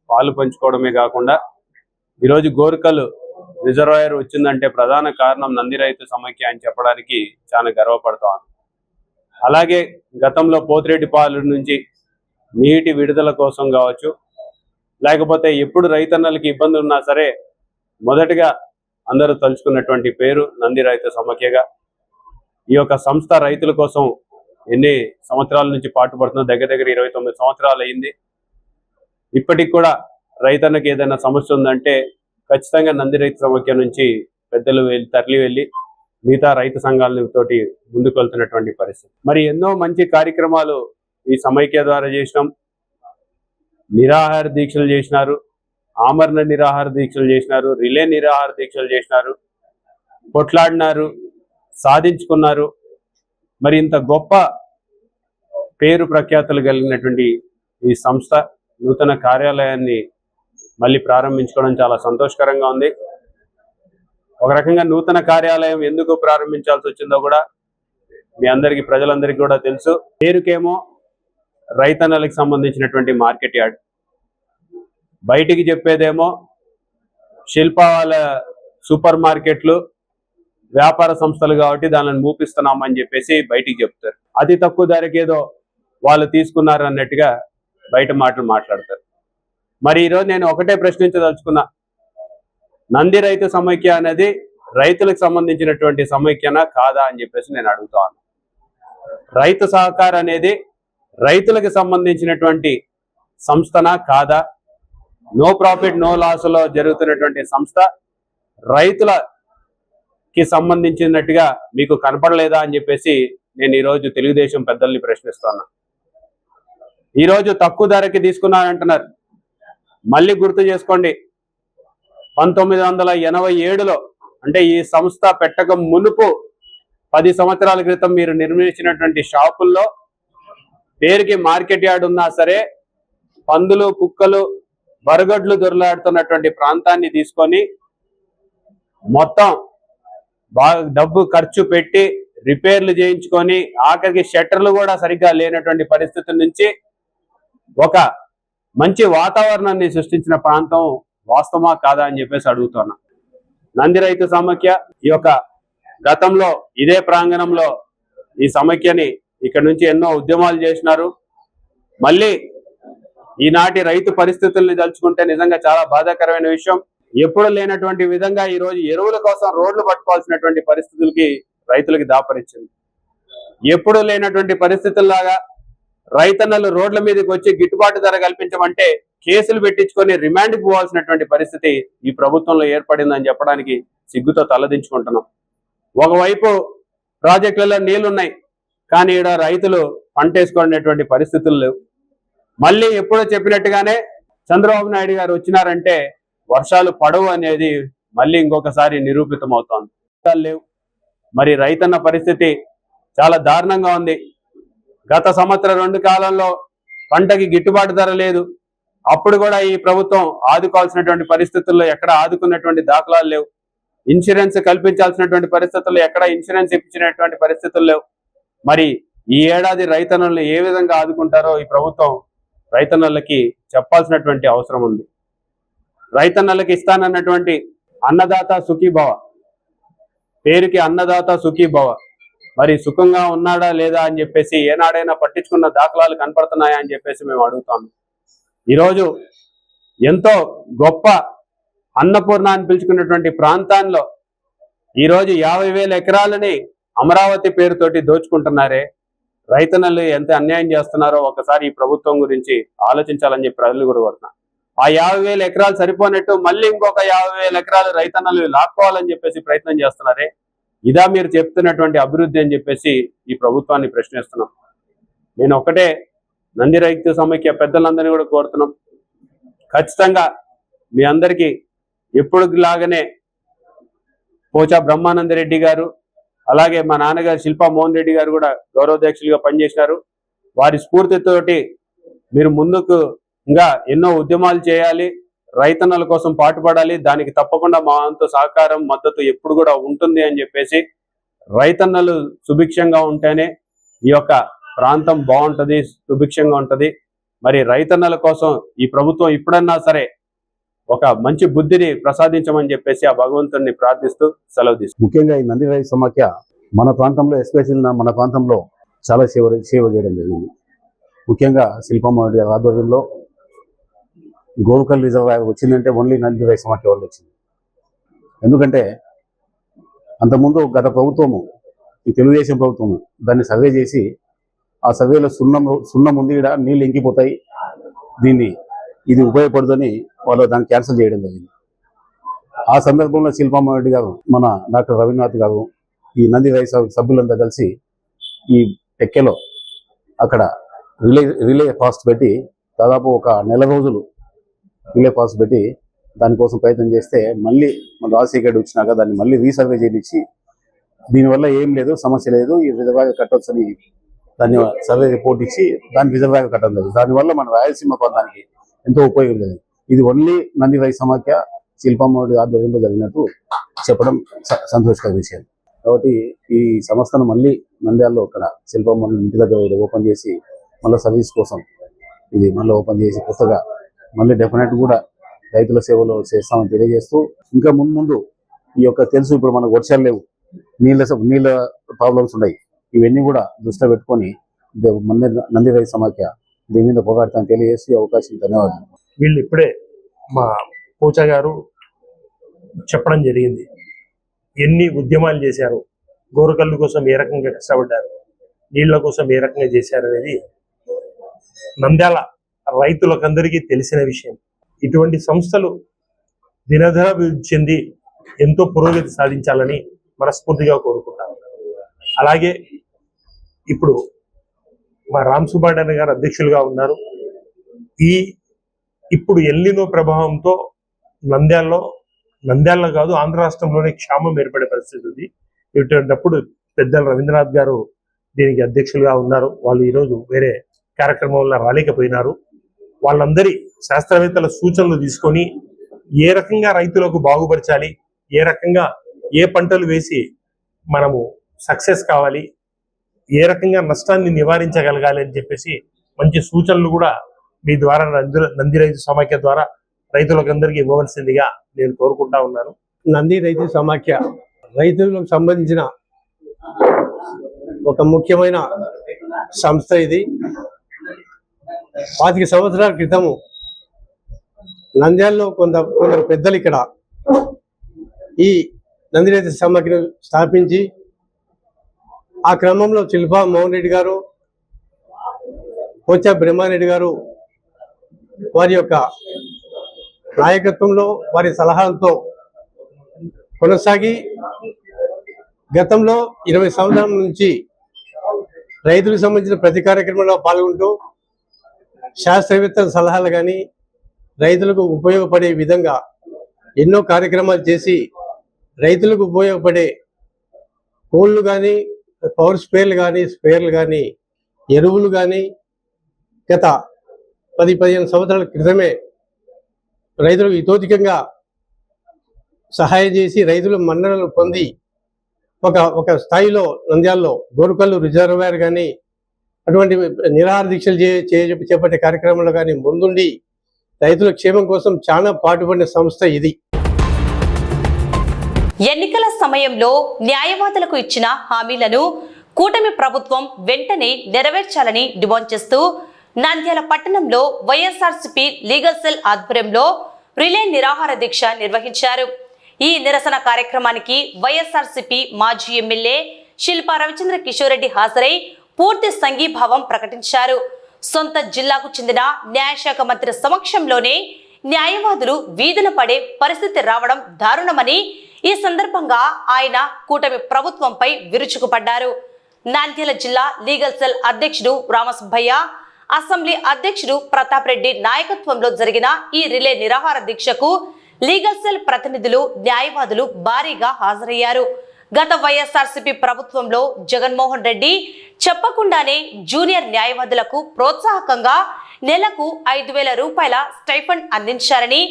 S3: పాలు పంచుకోవడమే కాకుండా ఈరోజు గోరుకల్ రిజర్వాయర్ వచ్చిందంటే ప్రధాన కారణం నంది రైతు సమైక్య అని చెప్పడానికి చాలా గర్వపడతాను. అలాగే గతంలో పోతిరెడ్డిపాలెం నుంచి నీటి విడుదల కోసం కావచ్చు, లేకపోతే ఎప్పుడు రైతన్నలకి ఇబ్బంది ఉన్నా సరే మొదటగా అందరూ తలుచుకున్నటువంటి పేరు నంది రైతు సమైక్యగా. ఈ యొక్క సంస్థ రైతుల కోసం ఎన్ని సంవత్సరాల నుంచి పాటుపడుతుందో, దగ్గర 29 సంవత్సరాలు అయింది. ఇప్పటికి కూడా రైతన్నకి ఏదైనా సమస్య ఉందంటే ఖచ్చితంగా నంది రైతు సమైక్య నుంచి పెద్దలు తరలి వెళ్ళి మిగతా రైతు సంఘాలతోటి ముందుకు వెళ్తున్నటువంటి పరిస్థితి. మరి ఎన్నో మంచి కార్యక్రమాలు ఈ సమైక్య ద్వారా చేసినాం. నిరాహార దీక్షలు చేసినారు, ఆమరణ నిరాహార దీక్షలు చేసినారు, రిలే నిరాహార దీక్షలు చేసినారు, కొట్లాడినారు, సాధించుకున్నారు. మరి ఇంత గొప్ప పేరు ప్రఖ్యాతులు కలిగినటువంటి ఈ సంస్థ నూతన కార్యాలయాన్ని మళ్ళీ ప్రారంభించుకోవడం చాలా సంతోషకరంగా ఉంది. ఒక రకంగా నూతన కార్యాలయం ఎందుకు ప్రారంభించాల్సి వచ్చిందో కూడా మీ అందరికీ, ప్రజలందరికీ కూడా తెలుసు. పేరుకేమో రైతన్నలకు సంబంధించినటువంటి మార్కెట్ యార్డ్, బయటికి చెప్పేదేమో శిల్పాల సూపర్ మార్కెట్లు, వ్యాపార సంస్థలు కాబట్టి దానిని మూపిస్తున్నామని చెప్పేసి బయటికి చెప్తారు. అతి తక్కువ ధరకి ఏదో వాళ్ళు తీసుకున్నారు అన్నట్టుగా బయట మాటలు మాట్లాడతారు. మరి ఈరోజు నేను ఒకటే ప్రశ్నించదలుచుకున్నా, నంది రైతు సమైక్య అనేది రైతులకు సంబంధించినటువంటి సమైక్యనా కాదా అని చెప్పేసి నేను అడుగుతాను. రైతు సహకార్ అనేది రైతులకు సంబంధించినటువంటి సంస్థనా కాదా? నో ప్రాఫిట్ నో లాస్ లో జరుగుతున్నటువంటి సంస్థ రైతులకి సంబంధించినట్టుగా మీకు కనపడలేదా అని చెప్పేసి నేను ఈరోజు తెలుగుదేశం పెద్దల్ని ప్రశ్నిస్తున్నా. ఈరోజు తక్కువ ధరకి తీసుకున్నానంటున్నారు. మళ్ళీ గుర్తు చేసుకోండి, 1987లో అంటే ఈ సంస్థ పెట్టక మునుపు 10 సంవత్సరాల క్రితం మీరు నిర్మించినటువంటి షాపుల్లో పేరుకి మార్కెట్ యార్డ్ ఉన్నా సరే పందులు, కుక్కలు, బరగడ్లు దొరలాడుతున్నటువంటి ప్రాంతాన్ని తీసుకొని మొత్తం బాగా డబ్బు ఖర్చు పెట్టి రిపేర్లు చేయించుకొని ఆఖరికి షట్టర్లు కూడా సరిగ్గా లేనటువంటి పరిస్థితుల నుంచి ఒక మంచి వాతావరణాన్ని సృష్టించిన ప్రాంతం వాస్తవమా కాదా అని చెప్పేసి అడుగుతున్నా. నంది రైతు సమైక్య ఈ యొక్క గతంలో ఇదే ప్రాంగణంలో ఈ సమైక్యని ఇక్కడ నుంచి ఎన్నో ఉద్యమాలు చేసినారు. మళ్ళీ ఈనాటి రైతు పరిస్థితుల్ని తలుచుకుంటే నిజంగా చాలా బాధాకరమైన విషయం. ఎప్పుడు లేనటువంటి విధంగా ఈ రోజు ఎరువుల కోసం రోడ్లు పట్టుకోవాల్సినటువంటి పరిస్థితులకి రైతులకి దాపరిచ్చింది. ఎప్పుడు లేనటువంటి పరిస్థితుల్లాగా రైతన్నలు రోడ్ల మీదకి వచ్చి గిట్టుబాటు ధర కల్పించమంటే కేసులు పెట్టించుకొని రిమాండ్కి పోవాల్సినటువంటి పరిస్థితి ఈ ప్రభుత్వంలో ఏర్పడిందని చెప్పడానికి సిగ్గుతో తలదించుకుంటున్నాం. ఒకవైపు ప్రాజెక్టులలో నీళ్లున్నాయి, కానీ ఈడ రైతులు పంటేసుకునేటువంటి పరిస్థితులు లేవు. మళ్ళీ ఎప్పుడో చెప్పినట్టుగానే చంద్రబాబు నాయుడు గారు వచ్చినారంటే వర్షాలు పడవు అనేది మళ్ళీ ఇంకొకసారి నిరూపితం అవుతోంది. లేవు. మరి రైతన్న పరిస్థితి చాలా దారుణంగా ఉంది. గత సంవత్సరం 2 కాలంలో పంటకి గిట్టుబాటు ధర లేదు. అప్పుడు కూడా ఈ ప్రభుత్వం ఆదుకోవాల్సినటువంటి పరిస్థితుల్లో ఎక్కడ ఆదుకున్నటువంటి దాఖలాలు లేవు. ఇన్సూరెన్స్ కల్పించాల్సినటువంటి పరిస్థితుల్లో ఎక్కడ ఇన్సూరెన్స్ ఇప్పించినటువంటి పరిస్థితులు లేవు. మరి ఈ ఏడాది రైతన్నలను ఏ విధంగా ఆదుకుంటారో ఈ ప్రభుత్వం రైతన్నలకి చెప్పాల్సినటువంటి అవసరం ఉంది. రైతన్నలకి ఇస్తానన్నటువంటి అన్నదాత సుఖీభవ, పేరుకి అన్నదాత సుఖీభవ, మరి సుఖంగా ఉన్నాడా లేదా అని చెప్పేసి ఏనాడైనా పట్టించుకున్న దాఖలాలు కనపడుతున్నాయా అని చెప్పేసి మేము అడుగుతాము. ఈరోజు ఎంతో గొప్ప అన్నపూర్ణ అని పిలుచుకున్నటువంటి ప్రాంతాల్లో ఈరోజు 50,000 ఎకరాలని అమరావతి పేరుతోటి దోచుకుంటున్నారే. రైతన్నలు ఎంత అన్యాయం చేస్తున్నారో ఒకసారి ఈ ప్రభుత్వం గురించి ఆలోచించాలని చెప్పి ప్రజలు కూడా కోరుతున్నారు. ఆ 50,000 ఎకరాలు సరిపోనట్టు మళ్ళీ ఇంకొక 50,000 ఎకరాలు రైతన్నలు లాక్కోవాలని చెప్పేసి ప్రయత్నం చేస్తున్నారే. ఇదా మీరు చెప్తున్నటువంటి అభివృద్ధి అని చెప్పేసి ఈ ప్రభుత్వాన్ని ప్రశ్నిస్తున్నాం. నేను ఒకటే నంది రైతు సమైక్య పెద్దలందరినీ కూడా కోరుతున్నాం, ఖచ్చితంగా మీ అందరికీ ఎప్పుడులాగానే పోచా బ్రహ్మానందరెడ్డి గారు, అలాగే మా నాన్నగారు శిల్పా మోహన్ రెడ్డి గారు కూడా గౌరవాధ్యక్షులుగా పనిచేసినారు. వారి స్ఫూర్తితోటి మీరు ముందుకు ఇంకా ఎన్నో ఉద్యమాలు చేయాలి, రైతన్నల కోసం పాటుపడాలి. దానికి తప్పకుండా మా వంతు సహకారం, మద్దతు ఎప్పుడు కూడా ఉంటుంది అని చెప్పేసి, రైతన్నలు సుభిక్షంగా ఉంటేనే ఈ యొక్క ప్రాంతం బాగుంటుంది, సుభిక్షంగా ఉంటుంది. మరి రైతన్నల కోసం ఈ ప్రభుత్వం ఇప్పుడన్నా సరే ఒక మంచి బుద్ధిని ప్రసాదించమని చెప్పేసి ఆ భగవంతుడిని ప్రార్థిస్తూ సెలవు తీసుకుంటాం.
S4: ముఖ్యంగా ఈ నంది రైతు సమైక్య మన ప్రాంతంలో, ఎస్పెషల్ మన ప్రాంతంలో చాలా సేవ చేయడం జరిగింది. ముఖ్యంగా శిల్పమ్మ ఆధ్వర్యంలో గోరుకల్ రిజర్వాయర్ వచ్చిందంటే ఓన్లీ నంది రైతు సమైక్య వాళ్ళు వచ్చింది. ఎందుకంటే అంతకుముందు గత ప్రభుత్వము, ఈ తెలుగుదేశం ప్రభుత్వము దాన్ని సర్వే చేసి ఆ సర్వేలో సున్నం ఉంది, ఇక్కడ నీళ్ళు ఇంకిపోతాయి, ఇది ఉపయోగపడుదని వాళ్ళు దాన్ని క్యాన్సిల్ చేయడం జరిగింది. ఆ సందర్భంలో శిల్పమ్మ రెడ్డి గారు, మన డాక్టర్ రవీంద్రనాథ్ గారు, ఈ నంది రైతు సభ్యులంతా కలిసి ఈ టెక్కెలో అక్కడ రిలే ఫాస్ట్ పెట్టి దాదాపు ఒక నెల రోజులు రిలే పాస్ పెట్టి దానికోసం ప్రయత్నం చేస్తే మళ్ళీ మన రాజశేఖర్ వచ్చినాక దాన్ని మళ్ళీ రీసర్వే చేయించి దీనివల్ల ఏం లేదు, సమస్య లేదు, ఈ రిజర్వాయర్ కట్టొచ్చని దాన్ని సర్వే రిపోర్ట్ ఇచ్చి దాన్ని రిజర్వాయర్ కట్టడం లేదు. దానివల్ల మన రాయలసీమ ప్రాంతానికి ఎంతో ఉపయోగం లేదు. ఇది ఓన్లీ నంది రైతు సమాఖ్య శిల్పమ్మడి ఆధ్వర్యంలో జరిగినట్టు చెప్పడం సంతోషకర విషయం. కాబట్టి ఈ సంస్థను మళ్ళీ నంద్యాలలో ఇక్కడ శిల్పమ్మడి ఇంటి దగ్గర ఓపెన్ చేసి మళ్ళీ సర్వీస్ కోసం ఇది మళ్ళీ ఓపెన్ చేసి కొత్తగా మళ్ళీ డెఫినెట్ కూడా రైతుల సేవలో చేస్తామని తెలియజేస్తూ, ఇంకా ముందు ఈ యొక్క తెలుసు ఇప్పుడు మనకు వర్షాలు లేవు, నీళ్ళ ప్రాబ్లమ్స్ ఉన్నాయి, ఇవన్నీ కూడా దృష్టిలో పెట్టుకొని నంది రైతు సమాఖ్య దీని మీద పోరాడతామని తెలియజేసి అవకాశం ధన్యవాదాలు.
S5: వీళ్ళు ఇప్పుడే మా పూచా గారు చెప్పడం జరిగింది, ఎన్ని ఉద్యమాలు చేశారు, గోరుకల్లు కోసం ఏ రకంగా కష్టపడ్డారు, నీళ్ల కోసం ఏ రకంగా చేశారు అనేది నంద్యాల రైతులకందరికీ తెలిసిన విషయం. ఇటువంటి సంస్థలు దినదినాభివృద్ధి చెంది ఎంతో పురోగతి సాధించాలని మనస్ఫూర్తిగా కోరుకుంటాను. అలాగే ఇప్పుడు మా రామ్ సుబ్బారెడ్డి గారు అధ్యక్షులుగా ఉన్నారు. ఇప్పుడు ఎల్నినో ప్రభావంతో నంద్యాలలో కాదు ఆంధ్ర రాష్ట్రంలోనే క్షామం ఏర్పడే పరిస్థితి ఉంది. ఇటువంటిప్పుడు పెద్దలు రవీంద్రనాథ్ గారు దీనికి అధ్యక్షులుగా ఉన్నారు. వాళ్ళు ఈరోజు వేరే కార్యక్రమంలో రాలేకపోయినారు. వాళ్ళందరి శాస్త్రవేత్తల సూచనలు తీసుకొని ఏ రకంగా రైతులకు బాగుపరచాలి, ఏ రకంగా ఏ పంటలు వేసి మనము సక్సెస్ కావాలి, ఏ రకంగా నష్టాన్ని నివారించగలగాలి అని చెప్పేసి మంచి సూచనలు కూడా మీ ద్వారా నంది రైతు సమాఖ్య ద్వారా రైతులకందరికీ ఇవ్వవలసిందిగా నేను కోరుకుంటా ఉన్నాను.
S6: నంది రైతు సమాఖ్య రైతులకు సంబంధించిన ఒక ముఖ్యమైన సంస్థ. ఇది 25 సంవత్సరాల క్రితము నంద్యాలలో కొందరు పెద్దలు ఇక్కడ ఈ నంది రైతు సమాఖ్యను స్థాపించి ఆ క్రమంలో శిల్పా మోహన్ రెడ్డి గారు, పోచా బ్రహ్మారెడ్డి గారు వారి యొక్క నాయకత్వంలో వారి సలహాలతో కొనసాగి గతంలో 20 సంవత్సరాల నుంచి రైతులకు సంబంధించిన ప్రతి కార్యక్రమంలో పాల్గొంటూ శాస్త్రవేత్తల సలహాలు కానీ రైతులకు ఉపయోగపడే విధంగా ఎన్నో కార్యక్రమాలు చేసి రైతులకు ఉపయోగపడే కోళ్ళు కానీ, పవర్ స్ప్రేర్లు కానీ, ఎరువులు కానీ గత 10-15 సంవత్సరాల క్రితమే రైతులకు ఇతోధికంగా సహాయం చేసి రైతులు మన్ననలు పొంది ఒక స్థాయిలో నంద్యాలలో గోరుకల్లు రిజర్వాయర్ కానీ అటువంటి నిరాహార దీక్షలు చేపట్టే కార్యక్రమంలో కానీ ముందుండి రైతుల క్షేమం కోసం చాలా పాటుపడిన సంస్థ ఇది.
S1: ఎన్నికల సమయంలో న్యాయవాదులకు ఇచ్చిన హామీలను కూటమి ప్రభుత్వం వెంటనే నెరవేర్చాలని డిమాండ్ చేస్తూ నంద్యాల పట్టణంలో వైఎస్ఆర్సీపీ లీగల్ సెల్ ఆధ్వర్యంలో రిలే నిరాహార దీక్ష నిర్వహించారు. ఈ నిరసన కార్యక్రమానికి వైఎస్ఆర్సీపీ మాజీ ఎమ్మెల్యే శిల్పా రవిచంద్ర కిషోర్ రెడ్డి హాజరై పూర్తి సంఘీభావం ప్రకటించారు. సొంత జిల్లాకు చెందిన న్యాయశాఖ మంత్రి సమక్షంలోనే న్యాయవాదులు వీధిన పడే పరిస్థితి రావడం దారుణమని ఈ సందర్భంగా ఆయన కూటమి ప్రభుత్వంపై విరుచుకుపడ్డారు. నంద్యాల జిల్లా లీగల్ సెల్ అధ్యక్షుడు రామసుబ్బయ్య, అసెంబ్లీ అధ్యక్షుడు ప్రతాప్ రెడ్డి నాయకత్వంలో జరిగిన ఈ రిలే నిరాహార దీక్షకు లీగల్ సెల్ ప్రతినిధులు, న్యాయవాదులు భారీగా హాజరయ్యారు. గత వైఎస్ఆర్సీపీ ప్రభుత్వంలో జగన్మోహన్ రెడ్డి చెప్పకుండానే జూనియర్ న్యాయవాదులకు ప్రోత్సాహకంగా నెలకు 5,000 రూపాయల స్టైఫండ్ అందించారని,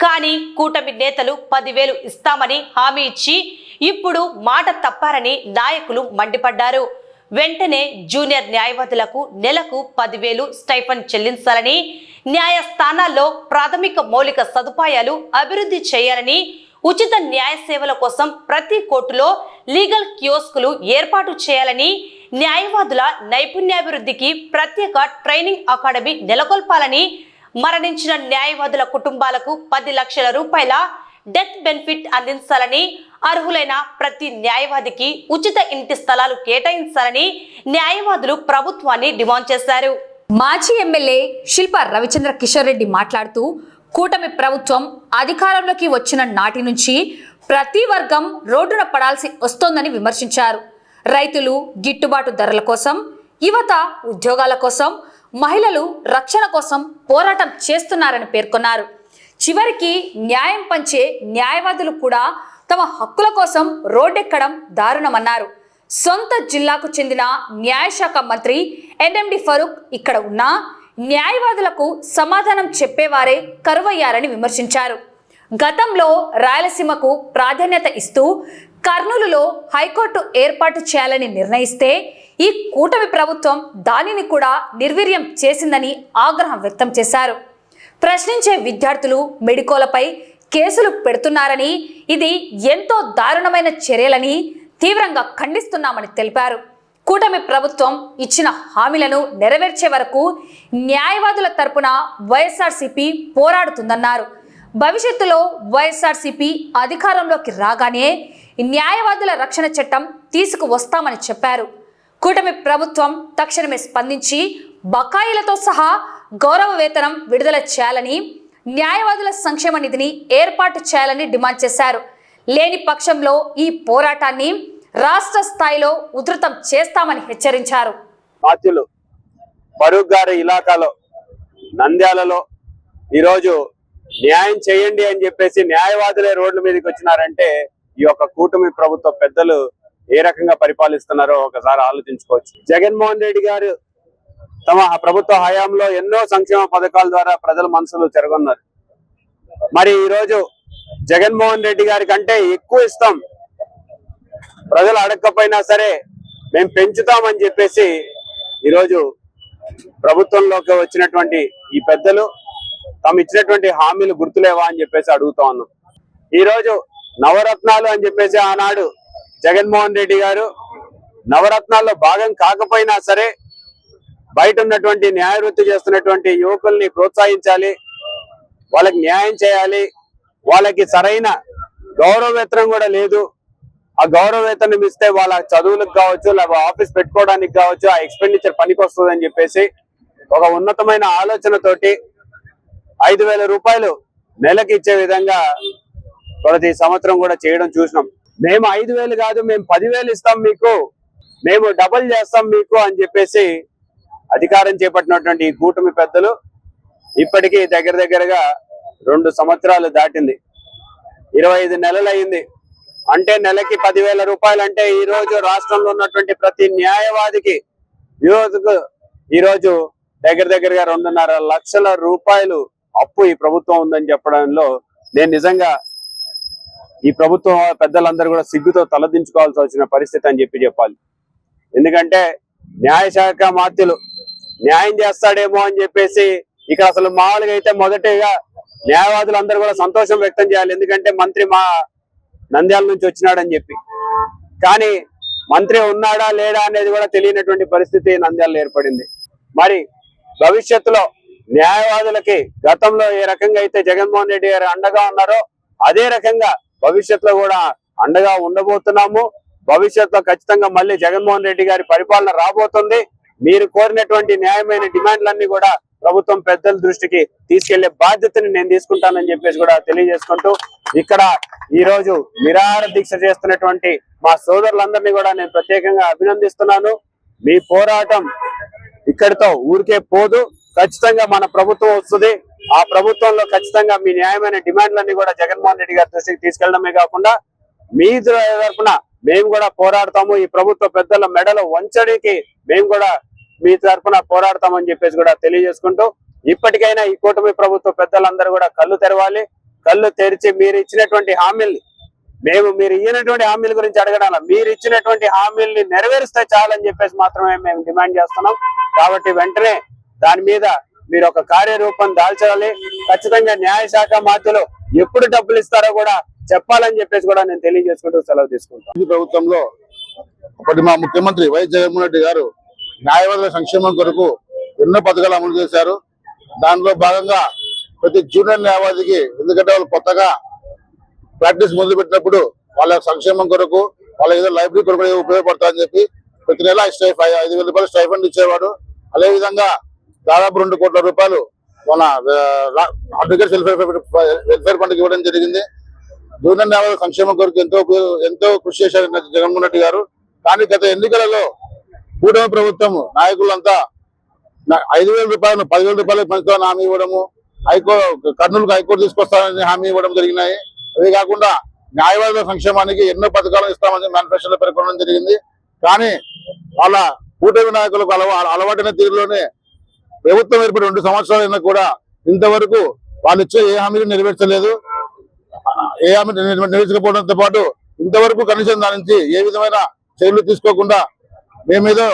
S1: కానీ కూటమి నేతలు 10,000 ఇస్తామని హామీ ఇచ్చి ఇప్పుడు మాట తప్పారని నాయకులు మండిపడ్డారు. వెంటనే జూనియర్ న్యాయవాదులకు నెలకు 10,000 స్టైఫండ్ చెల్లించాలని, న్యాయస్థానాల్లో ప్రాథమిక మౌలిక సదుపాయాలు అభివృద్ధి చేయాలని, ఉచిత న్యాయ సేవల కోసం ప్రతి కోర్టులో లీగల్ కియోస్కులు ఏర్పాటు చేయాలని, న్యాయవాదుల నైపుణ్యాభివృద్ధికి ప్రత్యేక ట్రైనింగ్ అకాడమీ నెలకొల్పాలని, మరణించిన న్యాయవాదుల కుటుంబాలకు 10 లక్షల రూపాయల డెత్ బెనిఫిట్ అందించాలని, అర్హులైన ప్రతి న్యాయవాదికి ఉచిత ఇంటి స్థలాలు కేటాయించాలని న్యాయవాదులు ప్రభుత్వాన్ని డిమాండ్ చేశారు.
S2: మాజీ ఎమ్మెల్యే శిల్పా రవిచంద్ర కిషోర్ రెడ్డి మాట్లాడుతూ కూటమి ప్రభుత్వం అధికారంలోకి వచ్చిన నాటి నుంచి ప్రతి వర్గం రోడ్డున పడాల్సి వస్తోందని విమర్శించారు. రైతులు గిట్టుబాటు ధరల కోసం, యువత ఉద్యోగాల కోసం మహిళలు రక్షణ కోసం పోరాటం చేస్తున్నారని పేర్కొన్నారు. చివరికి న్యాయం పంచే న్యాయవాదులు కూడా తమ హక్కుల కోసం రోడ్డెక్కడం దారుణమన్నారు. సొంత జిల్లాకు చెందిన న్యాయశాఖ మంత్రి ఎన్ఎండి ఫరూక్ ఇక్కడ ఉన్నా న్యాయవాదులకు సమాధానం చెప్పేవారే కరువయ్యారని విమర్శించారు. గతంలో రాయలసీమకు ప్రాధాన్యత ఇస్తూ కర్నూలులో హైకోర్టు ఏర్పాటు చేయాలని నిర్ణయిస్తే ఈ కూటమి ప్రభుత్వం దానిని కూడా నిర్వీర్యం చేసిందని ఆగ్రహం వ్యక్తం చేశారు. ప్రశ్నించే విద్యార్థులు మెడికోలపై కేసులు పెడుతున్నారని, ఇది ఎంతో దారుణమైన చర్యలని తీవ్రంగా ఖండిస్తున్నామని తెలిపారు. కూటమి ప్రభుత్వం ఇచ్చిన హామీలను నెరవేర్చే వరకు న్యాయవాదుల తరపున వైఎస్ఆర్సీపీ పోరాడుతుందన్నారు. భవిష్యత్తులో వైఎస్ఆర్సీపీ అధికారంలోకి రాగానే న్యాయవాదుల రక్షణ చట్టం తీసుకువస్తామని చెప్పారు. కూటమి ప్రభుత్వం తక్షణమే స్పందించి బకాయిలతో సహా గౌరవ వేతనం విడుదల చేయాలని, న్యాయవాదుల సంక్షేమ నిధిని ఏర్పాటు చేయాలని డిమాండ్ చేశారు. లేని పక్షంలో ఈ పోరాటాన్ని రాష్ట్ర స్థాయిలో ఉధృతం చేస్తామని హెచ్చరించారు.
S3: మాత్యులు ఫరూక్ గారి ఇలాకాలో నంద్యాలలో ఈరోజు న్యాయం చేయండి అని చెప్పేసి న్యాయవాదులే రోడ్ల మీదకి వచ్చినారంటే ఈ యొక్క కూటమి ప్రభుత్వ పెద్దలు ఏ రకంగా పరిపాలిస్తున్నారో ఒకసారి ఆలోచించుకోవచ్చు. జగన్మోహన్ రెడ్డి గారు తమ ప్రభుత్వ హయాంలో ఎన్నో సంక్షేమ పథకాల ద్వారా ప్రజల మనసులు చెరగొన్నారు. మరి ఈరోజు జగన్మోహన్ రెడ్డి గారి కంటే ఎక్కువ ఇస్తాం, ప్రజలు అడగకపోయినా సరే మేము పెంచుతామని చెప్పేసి ఈరోజు ప్రభుత్వంలోకి వచ్చినటువంటి ఈ పెద్దలు తాము ఇచ్చినటువంటి హామీలు గుర్తులేవా అని చెప్పేసి అడుగుతా ఉన్నాం. ఈరోజు నవరత్నాలు అని చెప్పేసి ఆనాడు జగన్మోహన్ రెడ్డి గారు నవరత్నాల్లో భాగం కాకపోయినా సరే బయట ఉన్నటువంటి న్యాయ వృత్తి చేస్తున్నటువంటి యువకుల్ని ప్రోత్సహించాలి, వాళ్ళకి న్యాయం చేయాలి, వాళ్ళకి సరైన గౌరవ వేతనం కూడా లేదు, ఆ గౌరవ వేతనం ఇస్తే వాళ్ళ చదువులకు కావచ్చు, లేదా ఆఫీస్ పెట్టుకోవడానికి కావచ్చు, ఆ ఎక్స్పెండిచర్ పనికి వస్తుంది అని చెప్పేసి ఒక ఉన్నతమైన ఆలోచనతోటి 5,000 రూపాయలు నెలకి ఇచ్చే విధంగా ప్రతి సంవత్సరం కూడా చేయడం చూసినాం. మేము 5,000 కాదు, మేము 10,000 ఇస్తాం మీకు, మేము డబుల్ చేస్తాం మీకు అని చెప్పేసి అధికారం చేపట్టినటువంటి ఈ కూటమి పెద్దలు ఇప్పటికీ దగ్గరగా 2 సంవత్సరాలు దాటింది, 25 నెలలు అయింది. అంటే నెలకి 10,000 రూపాయలు అంటే ఈ రోజు రాష్ట్రంలో ఉన్నటువంటి ప్రతి న్యాయవాదికి ఈరోజు దగ్గరగా 2.5 లక్షల రూపాయలు అప్పు ఈ ప్రభుత్వం ఉందని చెప్పడంలో నేను నిజంగా ఈ ప్రభుత్వం పెద్దలందరూ కూడా సిగ్గుతో తలదించుకోవాల్సి వచ్చిన పరిస్థితి అని చెప్పాలి. ఎందుకంటే న్యాయశాఖ మాత్యులు న్యాయం చేస్తాడేమో అని చెప్పేసి ఇక అసలు మామూలుగా అయితే మొదటిగా న్యాయవాదులు అందరూ కూడా సంతోషం వ్యక్తం చేయాలి, ఎందుకంటే మంత్రి మా నంద్యాల నుంచి వచ్చినాడని చెప్పి. కానీ మంత్రి ఉన్నాడా లేడా అనేది కూడా తెలియనటువంటి పరిస్థితి నంద్యాలలో ఏర్పడింది. మరి భవిష్యత్తులో న్యాయవాదులకి గతంలో ఏ రకంగా అయితే జగన్మోహన్ రెడ్డి గారు అండగా ఉన్నారో అదే రకంగా భవిష్యత్తులో కూడా అండగా ఉండబోతున్నాము. భవిష్యత్తులో ఖచ్చితంగా మళ్ళీ జగన్మోహన్ రెడ్డి గారి పరిపాలన రాబోతుంది. మీరు కోరినటువంటి న్యాయమైన డిమాండ్లన్నీ కూడా ప్రభుత్వం పెద్దల దృష్టికి తీసుకెళ్లే బాధ్యతని నేను తీసుకుంటానని చెప్పేసి కూడా తెలియజేసుకుంటూ ఇక్కడ ఈ రోజు నిరాహార దీక్ష చేస్తున్నటువంటి మా సోదరులందరినీ కూడా నేను ప్రత్యేకంగా అభినందిస్తున్నాను. మీ పోరాటం ఇక్కడితో ఊరికే పోదు, ఖచ్చితంగా మన ప్రభుత్వం వస్తుంది. ఆ ప్రభుత్వంలో ఖచ్చితంగా మీ న్యాయమైన డిమాండ్లన్నీ కూడా జగన్మోహన్ రెడ్డి గారి దృష్టికి తీసుకెళ్లడమే కాకుండా మీ తరఫున మేము కూడా పోరాడతాము. ఈ ప్రభుత్వ పెద్దల మెడలు వంచడానికి మేము కూడా మీ తరఫున పోరాడతామని చెప్పేసి కూడా తెలియజేసుకుంటూ ఇప్పటికైనా ఈ కూటమి ప్రభుత్వ పెద్దలందరూ కూడా కళ్ళు తెరవాలి. కళ్ళు తెరిచి మీరు ఇచ్చినటువంటి హామీల్ని, మీరు ఇచ్చినటువంటి హామీల గురించి అడగడాల, మీరు ఇచ్చినటువంటి హామీల్ని నెరవేరుస్తే చాలని చెప్పేసి మాత్రమే మేము డిమాండ్ చేస్తున్నాం. కాబట్టి వెంటనే దాని మీద మీరు ఒక కార్యరూపం దాల్చాలి. ఖచ్చితంగా న్యాయశాఖ మాత్రులు ఎప్పుడు డబ్బులు ఇస్తారో కూడా చెప్పాలని చెప్పేసి కూడా నేను తెలియజేసుకుంటూ సెలవు తీసుకుంటాను.
S7: ఈ ప్రభుత్వంలో అప్పటి మా ముఖ్యమంత్రి వైఎస్ జగన్మోహన్ రెడ్డి గారు న్యాయవాదుల సంక్షేమం కొరకు ఎన్నో పథకాలు అమలు చేశారు. దానిలో భాగంగా ప్రతి జూనియర్ న్యాయవాదికి, ఎందుకంటే వాళ్ళు కొత్తగా ప్రాక్టీస్ మొదలు పెట్టినప్పుడు వాళ్ళ సంక్షేమం కొరకు వాళ్ళ ఏదో లైబ్రరీ కొరకు ఉపయోగపడతారని చెప్పి ప్రతి నెల 5,000 రూపాయలు స్టైఫండ్ ఇచ్చేవాడు. అదేవిధంగా దాదాపు 2 కోట్ల రూపాయలు మన అడ్వకేట్స్ వెల్ఫేర్ ఫండ్కి ఇవ్వడం జరిగింది. జూనియర్ న్యాయవాదుల సంక్షేమం కొరకు ఎంతో కృషి చేశారు జగన్మోహన్ రెడ్డి గారు. కానీ గత ఎన్నికలలో కూటమి ప్రభుత్వం నాయకులంతా 5,000 రూపాయలు 10,000 రూపాయలకు పెంచుతామని హామీ ఇవ్వడము, కర్నూలుకు హైకోర్టు తీసుకొస్తామని హామీ ఇవ్వడం జరిగినాయి. అదే కాకుండా న్యాయవాదుల సంక్షేమానికి ఎన్నో పథకాలు ఇస్తామని మేనిఫెస్టోలో పేర్కొనడం జరిగింది. కానీ వాళ్ళ కూటమి నాయకులకు అలవాటైన తీరులోనే ప్రభుత్వం ఏర్పడి 2 సంవత్సరాలైనా కూడా ఇంతవరకు వాళ్ళు ఇచ్చే ఏ హామీని నెరవేర్చలేదు. ఏ హామీ నెరవేర్చకపోవడంతో పాటు ఇంతవరకు కనీసం దాని నుంచి ఏ విధమైన చర్యలు తీసుకోకుండా మేమేదో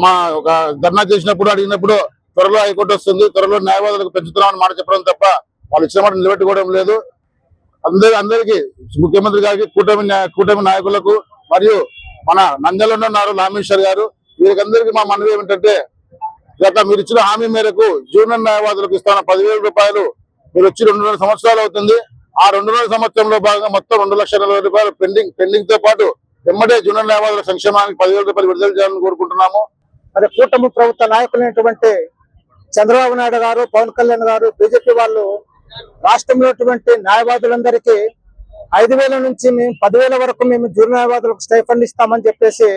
S7: మా ఒక ధర్నా చేసినప్పుడు అడిగినప్పుడు త్వరలో హైకోర్టు వస్తుంది, త్వరలో న్యాయవాదులకు పెంచుతున్నామని మాట చెప్పడం తప్ప వాళ్ళు ఇచ్చిన మాట నిలబెట్టుకోవడం లేదు. అందరికీ ముఖ్యమంత్రి గారికి కూటమి నాయకులకు మరియు మన నంద్యాలలో ఉన్నారు లామేశ్వర్ గారు, వీరికందరికీ మా మనవి ఏమిటంటే మీరు ఇచ్చిన హామీ మేరకు జూనియర్ న్యాయవాదులకు ఇస్తాన 10,000 రూపాయలు మీరు వచ్చి 2.5 సంవత్సరాలు అవుతుంది. ఆ 2.5 సంవత్సరంలో భాగంగా మొత్తం 2,40,000 రూపాయలు పెండింగ్ తో పాటు వెంబడే జూనియర్ న్యాయవాదుల సంక్షేమానికి 10,000 రూపాయలు విడుదల చేయాలని కోరుకుంటున్నాము.
S8: మరి కూటమి ప్రభుత్వ నాయకులైనటువంటి చంద్రబాబు నాయుడు గారు, పవన్ కళ్యాణ్ గారు, బీజేపీ వాళ్ళు రాష్ట్రంలో న్యాయవాదులందరికీ 5,000 నుంచి మేము 10,000 వరకు మేము జూనియర్ న్యాయవాదులకు స్టైఫండ్ ఇస్తామని చెప్పేసి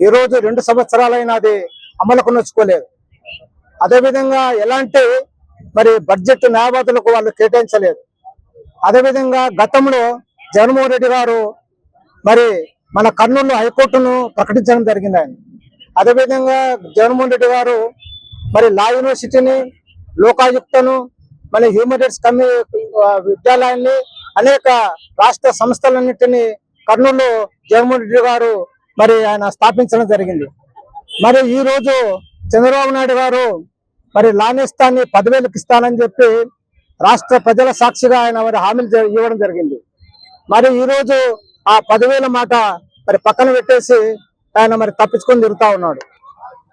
S8: ఈ రోజు 2 సంవత్సరాలైనా అది అమలుకు నోచుకోలేదు. అదేవిధంగా ఎలాంటి మరి బడ్జెట్ న్యాయవాదులకు వాళ్ళు కేటాయించలేదు. అదేవిధంగా గతంలో జగన్మోహన్ రెడ్డి గారు మరి మన కర్నూలు హైకోర్టును ప్రకటించడం జరిగింది ఆయన. అదేవిధంగా జగన్మోహన్ రెడ్డి గారు మరి లా యూనివర్సిటీని, లోకాయుక్తను, మరి హ్యూమన్ రైట్స్ విద్యాలయాన్ని, అనేక రాష్ట్ర సంస్థలన్నింటినీ కర్నూలు జగన్మోహన్ రెడ్డి గారు మరి ఆయన స్థాపించడం జరిగింది. మరి ఈ రోజు చంద్రబాబు నాయుడు గారు మరి లానేస్తాన్ని 10,000కి ఇస్తానని చెప్పి రాష్ట్ర ప్రజల సాక్షిగా ఆయన మరి హామీలు ఇవ్వడం జరిగింది. మరి ఈ రోజు ఆ 10,000 మాట మరి పక్కన పెట్టేసి ఆయన మరి తప్పించుకొని తిరుగుతా ఉన్నాడు.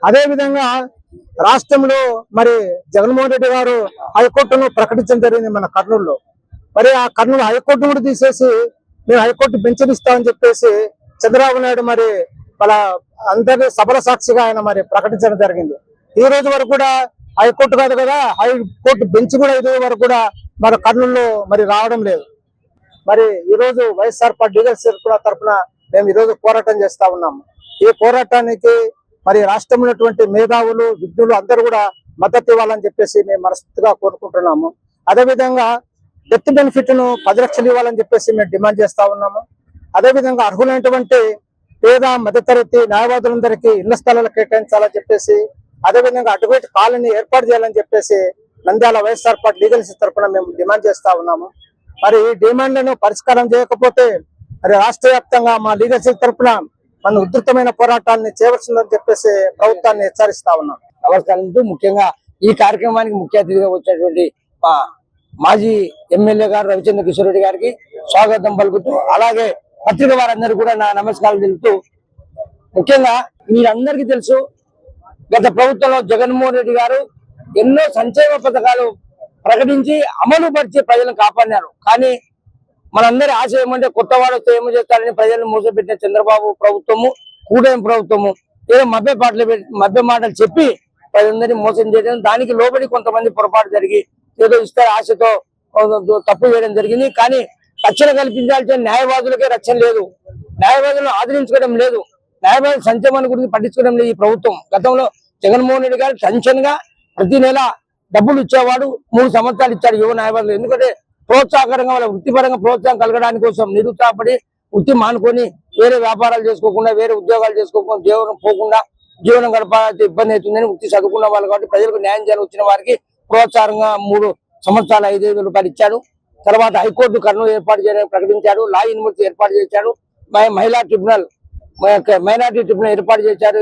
S8: అదే విధంగా రాష్ట్రంలో మరి జగన్మోహన్ రెడ్డి గారు హైకోర్టును ప్రకటించడం జరిగింది మన కర్నూలులో. మరి ఆ కర్నూలు హైకోర్టు కూడా తీసేసి మేము హైకోర్టు బెంచ్లు ఇస్తామని చెప్పేసి చంద్రబాబు నాయుడు మరి వాళ్ళ అందరి సభల సాక్షిగా ఆయన మరి ప్రకటించడం జరిగింది. ఈ రోజు వరకు కూడా హైకోర్టు కాదు కదా, హైకోర్టు బెంచ్ కూడా ఈ రోజు వరకు కూడా మన కర్నూలులో మరి రావడం లేదు. మరి ఈ రోజు వైఎస్ఆర్ పార్టీ లీగల్ తరఫున మేము ఈ రోజు పోరాటం చేస్తా ఉన్నాము. ఈ పోరాటానికి మరి రాష్ట్రంలో ఉన్నటువంటి మేధావులు, విజ్ఞులు అందరూ కూడా మద్దతు ఇవ్వాలని చెప్పేసి మేము మనస్ఫూర్తిగా కోరుకుంటున్నాము. అదేవిధంగా డెత్ బెనిఫిట్ ను 10 లక్షలు ఇవ్వాలని చెప్పేసి మేము డిమాండ్ చేస్తా ఉన్నాము. అదేవిధంగా అర్హులైనటువంటి పేద మధ్యతరగతి న్యాయవాదులందరికీ ఇళ్ల స్థలాలు కేటాయించాలని చెప్పేసి, అదేవిధంగా అడ్వకేట్ కాలనీ ఏర్పాటు చేయాలని చెప్పేసి నంద్యాల వైఎస్ఆర్ పార్టీ లీగల్ తరఫున మేము డిమాండ్ చేస్తా ఉన్నాము. మరి ఈ డిమాండ్లను పరిష్కారం చేయకపోతే మరి రాష్ట్ర వ్యాప్తంగా మా లీగల్ తరఫున మన ఉధృతమైన పోరాటాన్ని చేయవలసిందని చెప్పేసి ప్రభుత్వాన్ని హెచ్చరిస్తా ఉన్నాం.
S9: నమస్కారం. ముఖ్యంగా ఈ కార్యక్రమానికి ముఖ్య అతిథిగా వచ్చినటువంటి మాజీ ఎమ్మెల్యే గారు రవిచంద్ర కిషోర్ రెడ్డి గారికి స్వాగతం పలుకుతూ, అలాగే పత్రిక వారందరూ కూడా నా నమస్కారాలు తెలుపుతూ, ముఖ్యంగా మీరందరికీ తెలుసు గత ప్రభుత్వంలో జగన్మోహన్ రెడ్డి గారు ఎన్నో సంక్షేమ పథకాలు ప్రకటించి అమలు పరిచి ప్రజలను కాపాడినారు. కానీ మనందరి ఆశ ఏమంటే కొత్తవాడు వస్తే ఏమో చేస్తారని ప్రజలను మోసపెట్టిన చంద్రబాబు ప్రభుత్వము, కూటమి ప్రభుత్వము ఏదో మభ్య మాటలు చెప్పి ప్రజలందరినీ మోసం చేయడం, దానికి లోబడి కొంతమంది పొరపాటు జరిగి ఏదో ఇస్తే ఆశతో తప్పు చేయడం జరిగింది. కానీ రక్షణ కల్పించాల్సిన న్యాయవాదులకే రక్షణ లేదు, న్యాయవాదులను ఆదరించుకోవడం లేదు, న్యాయవాదుల సంక్షేమాన్ని గురించి పట్టించుకోవడం లేదు ఈ ప్రభుత్వం. గతంలో జగన్మోహన్ రెడ్డి గారు టెన్షన్ గా ప్రతి నెల డబ్బులు ఇచ్చేవాడు, 3 సంవత్సరాలు ఇచ్చాడు యువ న్యాయవాదులు. ఎందుకంటే ప్రోత్సాహకరంగా వాళ్ళ వృత్తిపరంగా ప్రోత్సాహం కలగడానికి కోసం నిరుత్సాహపడి వృత్తి మానుకొని వేరే వ్యాపారాలు చేసుకోకుండా, వేరే ఉద్యోగాలు చేసుకోకుండా, జీవనం గడపాలంటే ఇబ్బంది అవుతుందని వృత్తి చదువుకున్న వాళ్ళు కాబట్టి ప్రజలకు న్యాయం చేయాలని వచ్చిన వారికి ప్రోత్సాహంగా 3 సంవత్సరాలు 5,000 రూపాయలు ఇచ్చాడు. తర్వాత హైకోర్టు కర్నూలు ఏర్పాటు చేయడానికి ప్రకటించాడు, లా యూనివర్సిటీ ఏర్పాటు చేశాడు, మైనార్టీ ట్రిబ్యునల్ ఏర్పాటు చేశారు,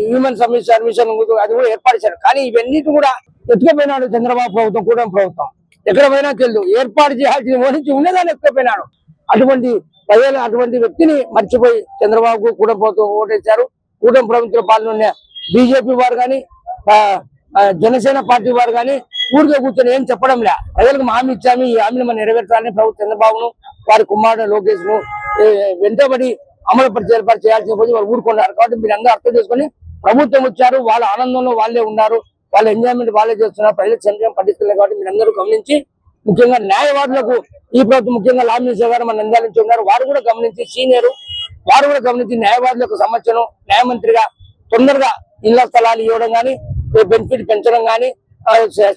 S9: హ్యూమన్ సర్వీసెస్ అది కూడా ఏర్పాటు చేశారు. కానీ ఇవన్నీ కూడా ఎత్తుకుపోయినాడు చంద్రబాబు ప్రభుత్వం, కూటమి ప్రభుత్వం. ఎక్కడ పోయినా తెలియదు, ఏర్పాటు చేయాల్సిన ఓడించి ఉన్నదాన్ని ఎత్తుకుపోయినాడు. అటువంటి వ్యక్తిని మర్చిపోయి చంద్రబాబు కూటమి ప్రభుత్వం ఓటేశారు. కూటమి ప్రభుత్వం పాల్గొన్న బీజేపీ వారు కానీ జనసేన పార్టీ వారు కానీ ఊరికే కూర్చొని ఏం చెప్పడం లే. ప్రజలకు హామీ ఇచ్చాము, ఈ హామీని మనం నెరవేర్చాలని ప్రభుత్వం చంద్రబాబును వారి కుమారుడు లోకేష్ ను వెంటబడి అమలు ఏర్పాటు చేయాల్సిన పోయి వారు ఊరుకున్నారు. కాబట్టి మీరు అందరూ అర్థం చేసుకొని ప్రభుత్వం వచ్చారు, వాళ్ళ ఆనందంలో వాళ్ళే ఉన్నారు, వాళ్ళ ఎంజాయ్మెంట్ వాళ్ళే చేస్తున్నారు, ప్రజలకు సంక్షేమం పట్టిస్తున్నారు. కాబట్టి మీరు అందరూ గమనించి, ముఖ్యంగా న్యాయవాదులకు ఈ ప్రభుత్వం ముఖ్యంగా లామినేశ్వర్ గారు మన నంద్యాల నుంచి ఉన్నారు, వారు కూడా గమనించి సీనియర్ వారు కూడా గమనించి న్యాయవాదులకు సమస్యను న్యాయమంత్రిగా తొందరగా ఇళ్ల స్థలాలు ఇవ్వడం కానీ, బెనిఫిట్ పెంచడం కానీ,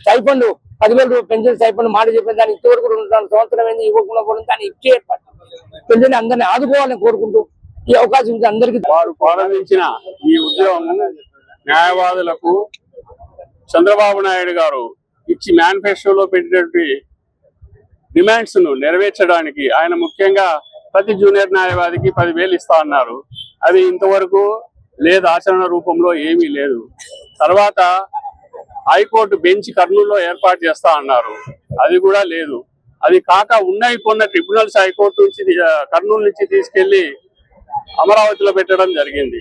S9: స్టైఫండ్ 10,000 రూపాయలు పెన్షన్ స్టైఫండ్ మాట చెప్పిన దాన్ని ఇంతవరకు 2 సంవత్సరం అయింది ఇవ్వకుండా పోవడం, దాన్ని ఇచ్చే ఏర్పాటు పెన్షన్ అందరినీ ఆదుకోవాలని కోరుకుంటూ ఈ అవకాశం ఉంది అందరికీ.
S3: వారు ప్రారంభించిన ఈ ఉద్యమం న్యాయవాదులకు చంద్రబాబు నాయుడు గారు ఇచ్చి మేనిఫెస్టోలో పెట్టినటువంటి డిమాండ్స్ ను నెరవేర్చడానికి ఆయన ముఖ్యంగా ప్రతి జూనియర్ న్యాయవాదికి 10,000 ఇస్తా అన్నారు. అది ఇంతవరకు లేదు, ఆచరణ రూపంలో ఏమీ లేదు. తర్వాత హైకోర్టు బెంచ్ కర్నూలులో ఏర్పాటు చేస్తా అన్నారు, అది కూడా లేదు. అది కాక ఉన్నాయి కొన్న ట్రిబ్యునల్స్ హైకోర్టు నుంచి కర్నూలు నుంచి తీసుకెళ్లి అమరావతిలో పెట్టడం జరిగింది.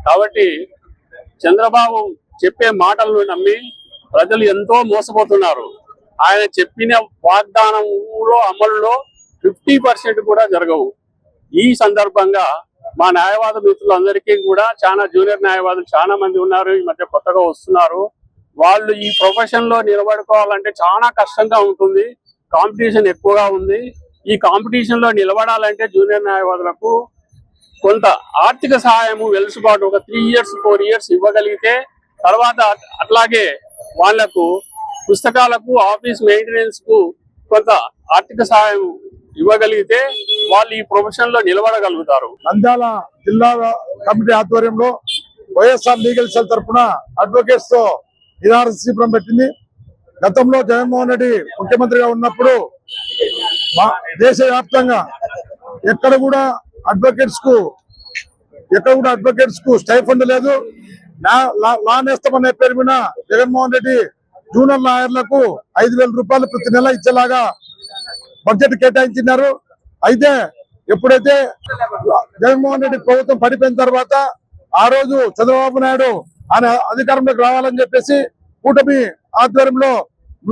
S3: కాబట్టి చంద్రబాబు చెప్పే మాటలను నమ్మి ప్రజలు ఎంతో మోసపోతున్నారు. ఆయన చెప్పిన వాగ్దానంలో అమలులో 50% కూడా జరగవు. ఈ సందర్భంగా మా న్యాయవాద మిత్రులందరికీ కూడా, చాలా జూనియర్ న్యాయవాదులు చాలా మంది ఉన్నారు, ఈ మధ్య కొత్తగా వస్తున్నారు. వాళ్ళు ఈ ప్రొఫెషన్ లో నిలబడుకోవాలంటే చాలా కష్టంగా ఉంటుంది, కాంపిటీషన్ ఎక్కువగా ఉంది. ఈ కాంపిటీషన్ లో నిలబడాలంటే జూనియర్ న్యాయవాదులకు కొంత ఆర్థిక సహాయము వెలుసుబాటు ఒక 3 years 4 years ఇవ్వగలిగితే, తర్వాత అట్లాగే వాళ్లకు పుస్తకాలకు ఆఫీస్ మెయింటెనెన్స్ కు కొంత ఆర్థిక సహాయం ఇవ్వగలిగితే వాళ్ళు ఈ ప్రొఫెషన్ లో నిలబడగలుగుతారు.
S7: నంద్యాల జిల్లా కమిటీ ఆధ్వర్యంలో వైఎస్ఆర్ లీగల్ సెల్ తరఫున అడ్వకేట్స్ తో నిరాహార శిబిరం పెట్టింది. గతంలో జగన్మోహన్ రెడ్డి ముఖ్యమంత్రిగా ఉన్నప్పుడు దేశవ్యాప్తంగా ఎక్కడ కూడా అడ్వకేట్స్ కు స్టైఫండ్ లేదు. లా నేస్తం అనే పేరు మీద జగన్మోహన్ రెడ్డి జూనియర్ లాయర్లకు 5,000 రూపాయలు ప్రతి నెల ఇచ్చేలాగా బడ్జెట్ కేటాయించినారు. అయితే ఎప్పుడైతే జగన్మోహన్ రెడ్డి ప్రభుత్వం పడిపోయిన తర్వాత ఆ రోజు చంద్రబాబు నాయుడు ఆయన అధికారంలోకి రావాలని చెప్పేసి కూటమి ఆధ్వర్యంలో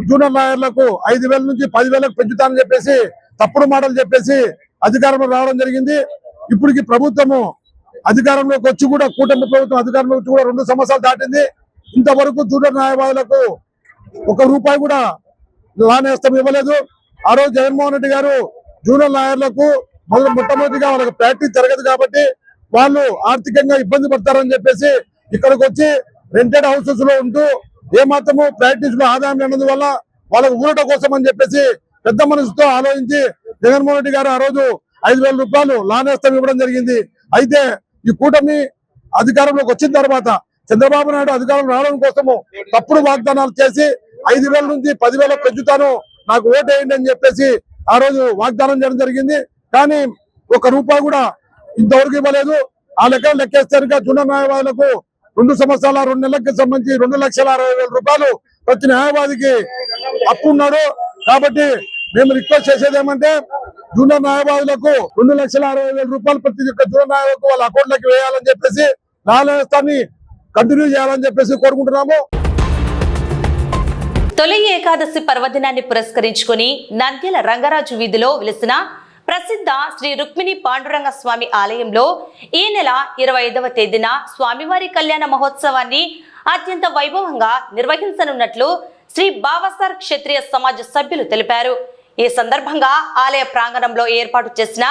S7: జూనియర్ లాయర్లకు 5,000 నుంచి 10,000 పెంచుతానని చెప్పేసి తప్పుడు మాటలు చెప్పేసి అధికారంలో రావడం జరిగింది. ఇప్పటికి ప్రభుత్వము అధికారంలోకి వచ్చి కూడా, కూటమి ప్రభుత్వం అధికారంలోకి వచ్చి కూడా 2 సంవత్సరాలు దాటింది. ఇంతవరకు జూనియర్ న్యాయవాదులకు 1 రూపాయి కూడా లా నేస్తం ఇవ్వలేదు. ఆ రోజు జగన్మోహన్ రెడ్డి గారు జూనియర్ లాయర్లకు మొట్టమొదటిగా వాళ్ళకి ప్రాక్టీస్ జరగదు కాబట్టి వాళ్ళు ఆర్థికంగా ఇబ్బంది పడతారని చెప్పేసి ఇక్కడికి వచ్చి రెంటెడ్ హౌసెస్ లో ఉంటూ ఏమాత్రము ప్రాక్టీస్ లో ఆదాయం లేనందువల్ల వాళ్ళకు ఊరట కోసం అని చెప్పేసి పెద్ద మనసుతో ఆలోచించి జగన్మోహన్ రెడ్డి గారు ఆ రోజు 5,000 రూపాయలు లా నేస్తం ఇవ్వడం జరిగింది. అయితే ఈ కూటమి అధికారంలోకి వచ్చిన తర్వాత చంద్రబాబు నాయుడు అధికారం రావడం కోసము తప్పుడు వాగ్దానాలు చేసి 5,000 నుంచి 10,000 పెంచుతాను, నాకు ఓటు వేయండి అని చెప్పేసి ఆ రోజు వాగ్దానం చేయడం జరిగింది. కానీ 1 రూపాయి కూడా ఇంతవరకు ఇవ్వలేదు. ఆ లెక్కలు లెక్కేస్తే జూనియర్ న్యాయవాదులకు 2 సంవత్సరాల 2 నెలలకు సంబంధించి 2,60,000 రూపాయలు ప్రతి న్యాయవాదికి అప్పు ఉన్నాడు. కాబట్టి మేము రిక్వెస్ట్ చేసేది ఏమంటే జూనియర్ న్యాయవాదులకు 2,60,000 రూపాయలు ప్రతి జూనియర్ న్యాయవాదికి వాళ్ళ అకౌంట్లోకి వేయాలని చెప్పేసి లా నేస్తాన్ని కంటిన్యూ చేయాలని చెప్పేసి కోరుకుంటున్నాము.
S1: తొలి ఏకాదశి పర్వదినాన్ని పురస్కరించుకుని నంద్యాల రంగరాజు వీధిలో వెలిసిన ప్రసిద్ధ శ్రీ రుక్మిణి పాండురంగ స్వామి ఆలయంలో ఈ నెల 25వ తేదీన స్వామివారి కళ్యాణ మహోత్సవాన్ని అత్యంత వైభవంగా నిర్వహించనున్నట్లు శ్రీ బావసార్ క్షత్రియ సమాజ సభ్యులు తెలిపారు. ఈ సందర్భంగా ఆలయ ప్రాంగణంలో ఏర్పాటు చేసిన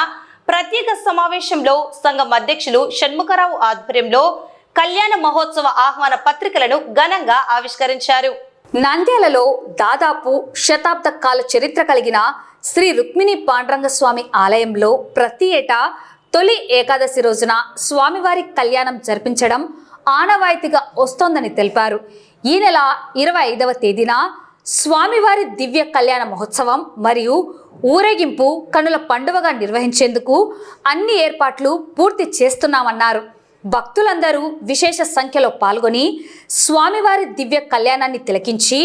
S1: ప్రత్యేక సమావేశంలో సంఘం అధ్యక్షులు షణ్ముఖరావు ఆధ్వర్యంలో కళ్యాణ మహోత్సవ ఆహ్వాన పత్రికలను ఘనంగా ఆవిష్కరించారు.
S2: నంద్యాలలో దాదాపు శతాబ్ద కాల చరిత్ర కలిగిన శ్రీ రుక్మిణి పాండురంగ స్వామి ఆలయంలో ప్రతి ఏటా తొలి ఏకాదశి రోజున స్వామివారి కళ్యాణం జరిపించడం ఆనవాయితీగా వస్తోందని తెలిపారు. ఈ నెల 25వ తేదీన స్వామివారి దివ్య కళ్యాణ మహోత్సవం మరియు ఊరేగింపు కనుల పండువగా నిర్వహించేందుకు అన్ని ఏర్పాట్లు పూర్తి చేస్తున్నామన్నారు. భక్తులందరూ విశేష సంఖ్యలో పాల్గొని స్వామివారి దివ్య కళ్యాణాన్ని తిలకించి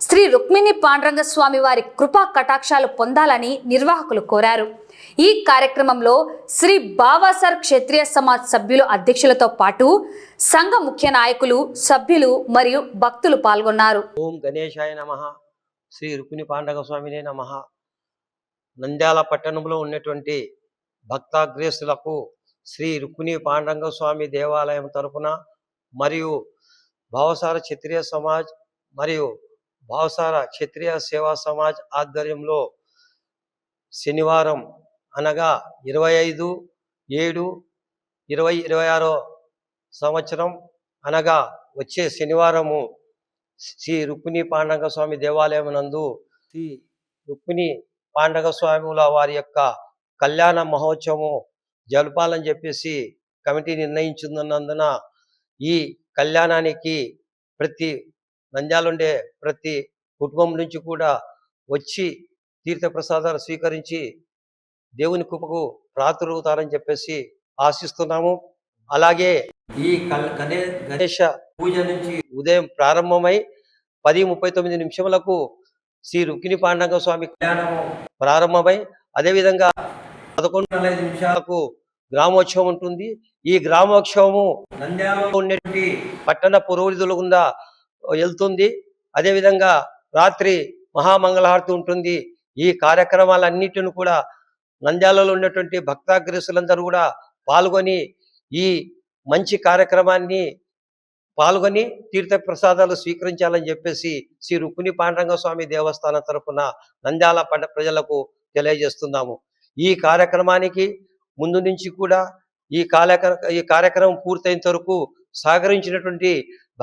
S2: శ్రీ రుక్మిణి పాండురంగ స్వామివారి కృపా కటాక్షాలు పొందాలని నిర్వాహకులు కోరారు. ఈ కార్యక్రమంలో శ్రీ బావాసార్ క్షత్రియ సమాజ్ సభ్యులు అధ్యక్షులతో పాటు సంఘ ముఖ్య నాయకులు, సభ్యులు మరియు భక్తులు పాల్గొన్నారు.
S10: ఓం గణేశాయ నమః, శ్రీ రుక్మిణి పాండురంగ స్వామినే నమః. నంద్యాల పట్టణంలో ఉన్నటువంటి భక్తాగ్రేసులకు శ్రీ రుక్మిణి పాండురంగ స్వామి దేవాలయం తరపున మరియు భావసార క్షత్రియ సమాజ్ మరియు భావసార క్షత్రియ సేవా సమాజ్ ఆధ్వర్యంలో శనివారం అనగా 25/7/2026 సంవత్సరం అనగా వచ్చే శనివారము శ్రీ రుక్మిణి పాండరంగ స్వామి దేవాలయం నందు శ్రీ రుక్మిణి పాండరంగ స్వాముల వారి యొక్క కళ్యాణ మహోత్సవము జరపాలని చెప్పేసి కమిటీ నిర్ణయించున్నందున ఈ కళ్యాణానికి ప్రతి నంద్యాలుండే ప్రతి కుటుంబం నుంచి కూడా వచ్చి తీర్థప్రసాదాలు స్వీకరించి దేవుని కృపకు పాత్రులవుతారని చెప్పేసి ఆశిస్తున్నాము. అలాగే ఈ గణేష పూజ నుంచి ఉదయం ప్రారంభమై 10:39 నిమిషములకు శ్రీ రుక్మిణి పాండరంగ స్వామి కళ్యాణము ప్రారంభమై అదేవిధంగా 11:45 నిమిషాలకు గ్రామోత్సవం ఉంటుంది. ఈ గ్రామోత్సవము నంద్యాలలో ఉండేటువంటి పట్టణ పురోహితుల గుండా వెళ్తుంది. అదేవిధంగా రాత్రి మహామంగళహారతి ఉంటుంది. ఈ కార్యక్రమాలన్నిటిని కూడా నంద్యాలలో ఉన్నటువంటి భక్తాగ్రేసులందరూ కూడా పాల్గొని ఈ మంచి కార్యక్రమాన్ని పాల్గొని తీర్థప్రసాదాలు స్వీకరించాలని చెప్పేసి శ్రీ రుక్మిణి పాండరంగ స్వామి దేవస్థానం తరఫున నంద్యాల ప్రజలకు తెలియజేస్తున్నాము. ఈ కార్యక్రమానికి ముందు నుంచి కూడా ఈ కార్యక్రమం పూర్తయినంత వరకు సహకరించినటువంటి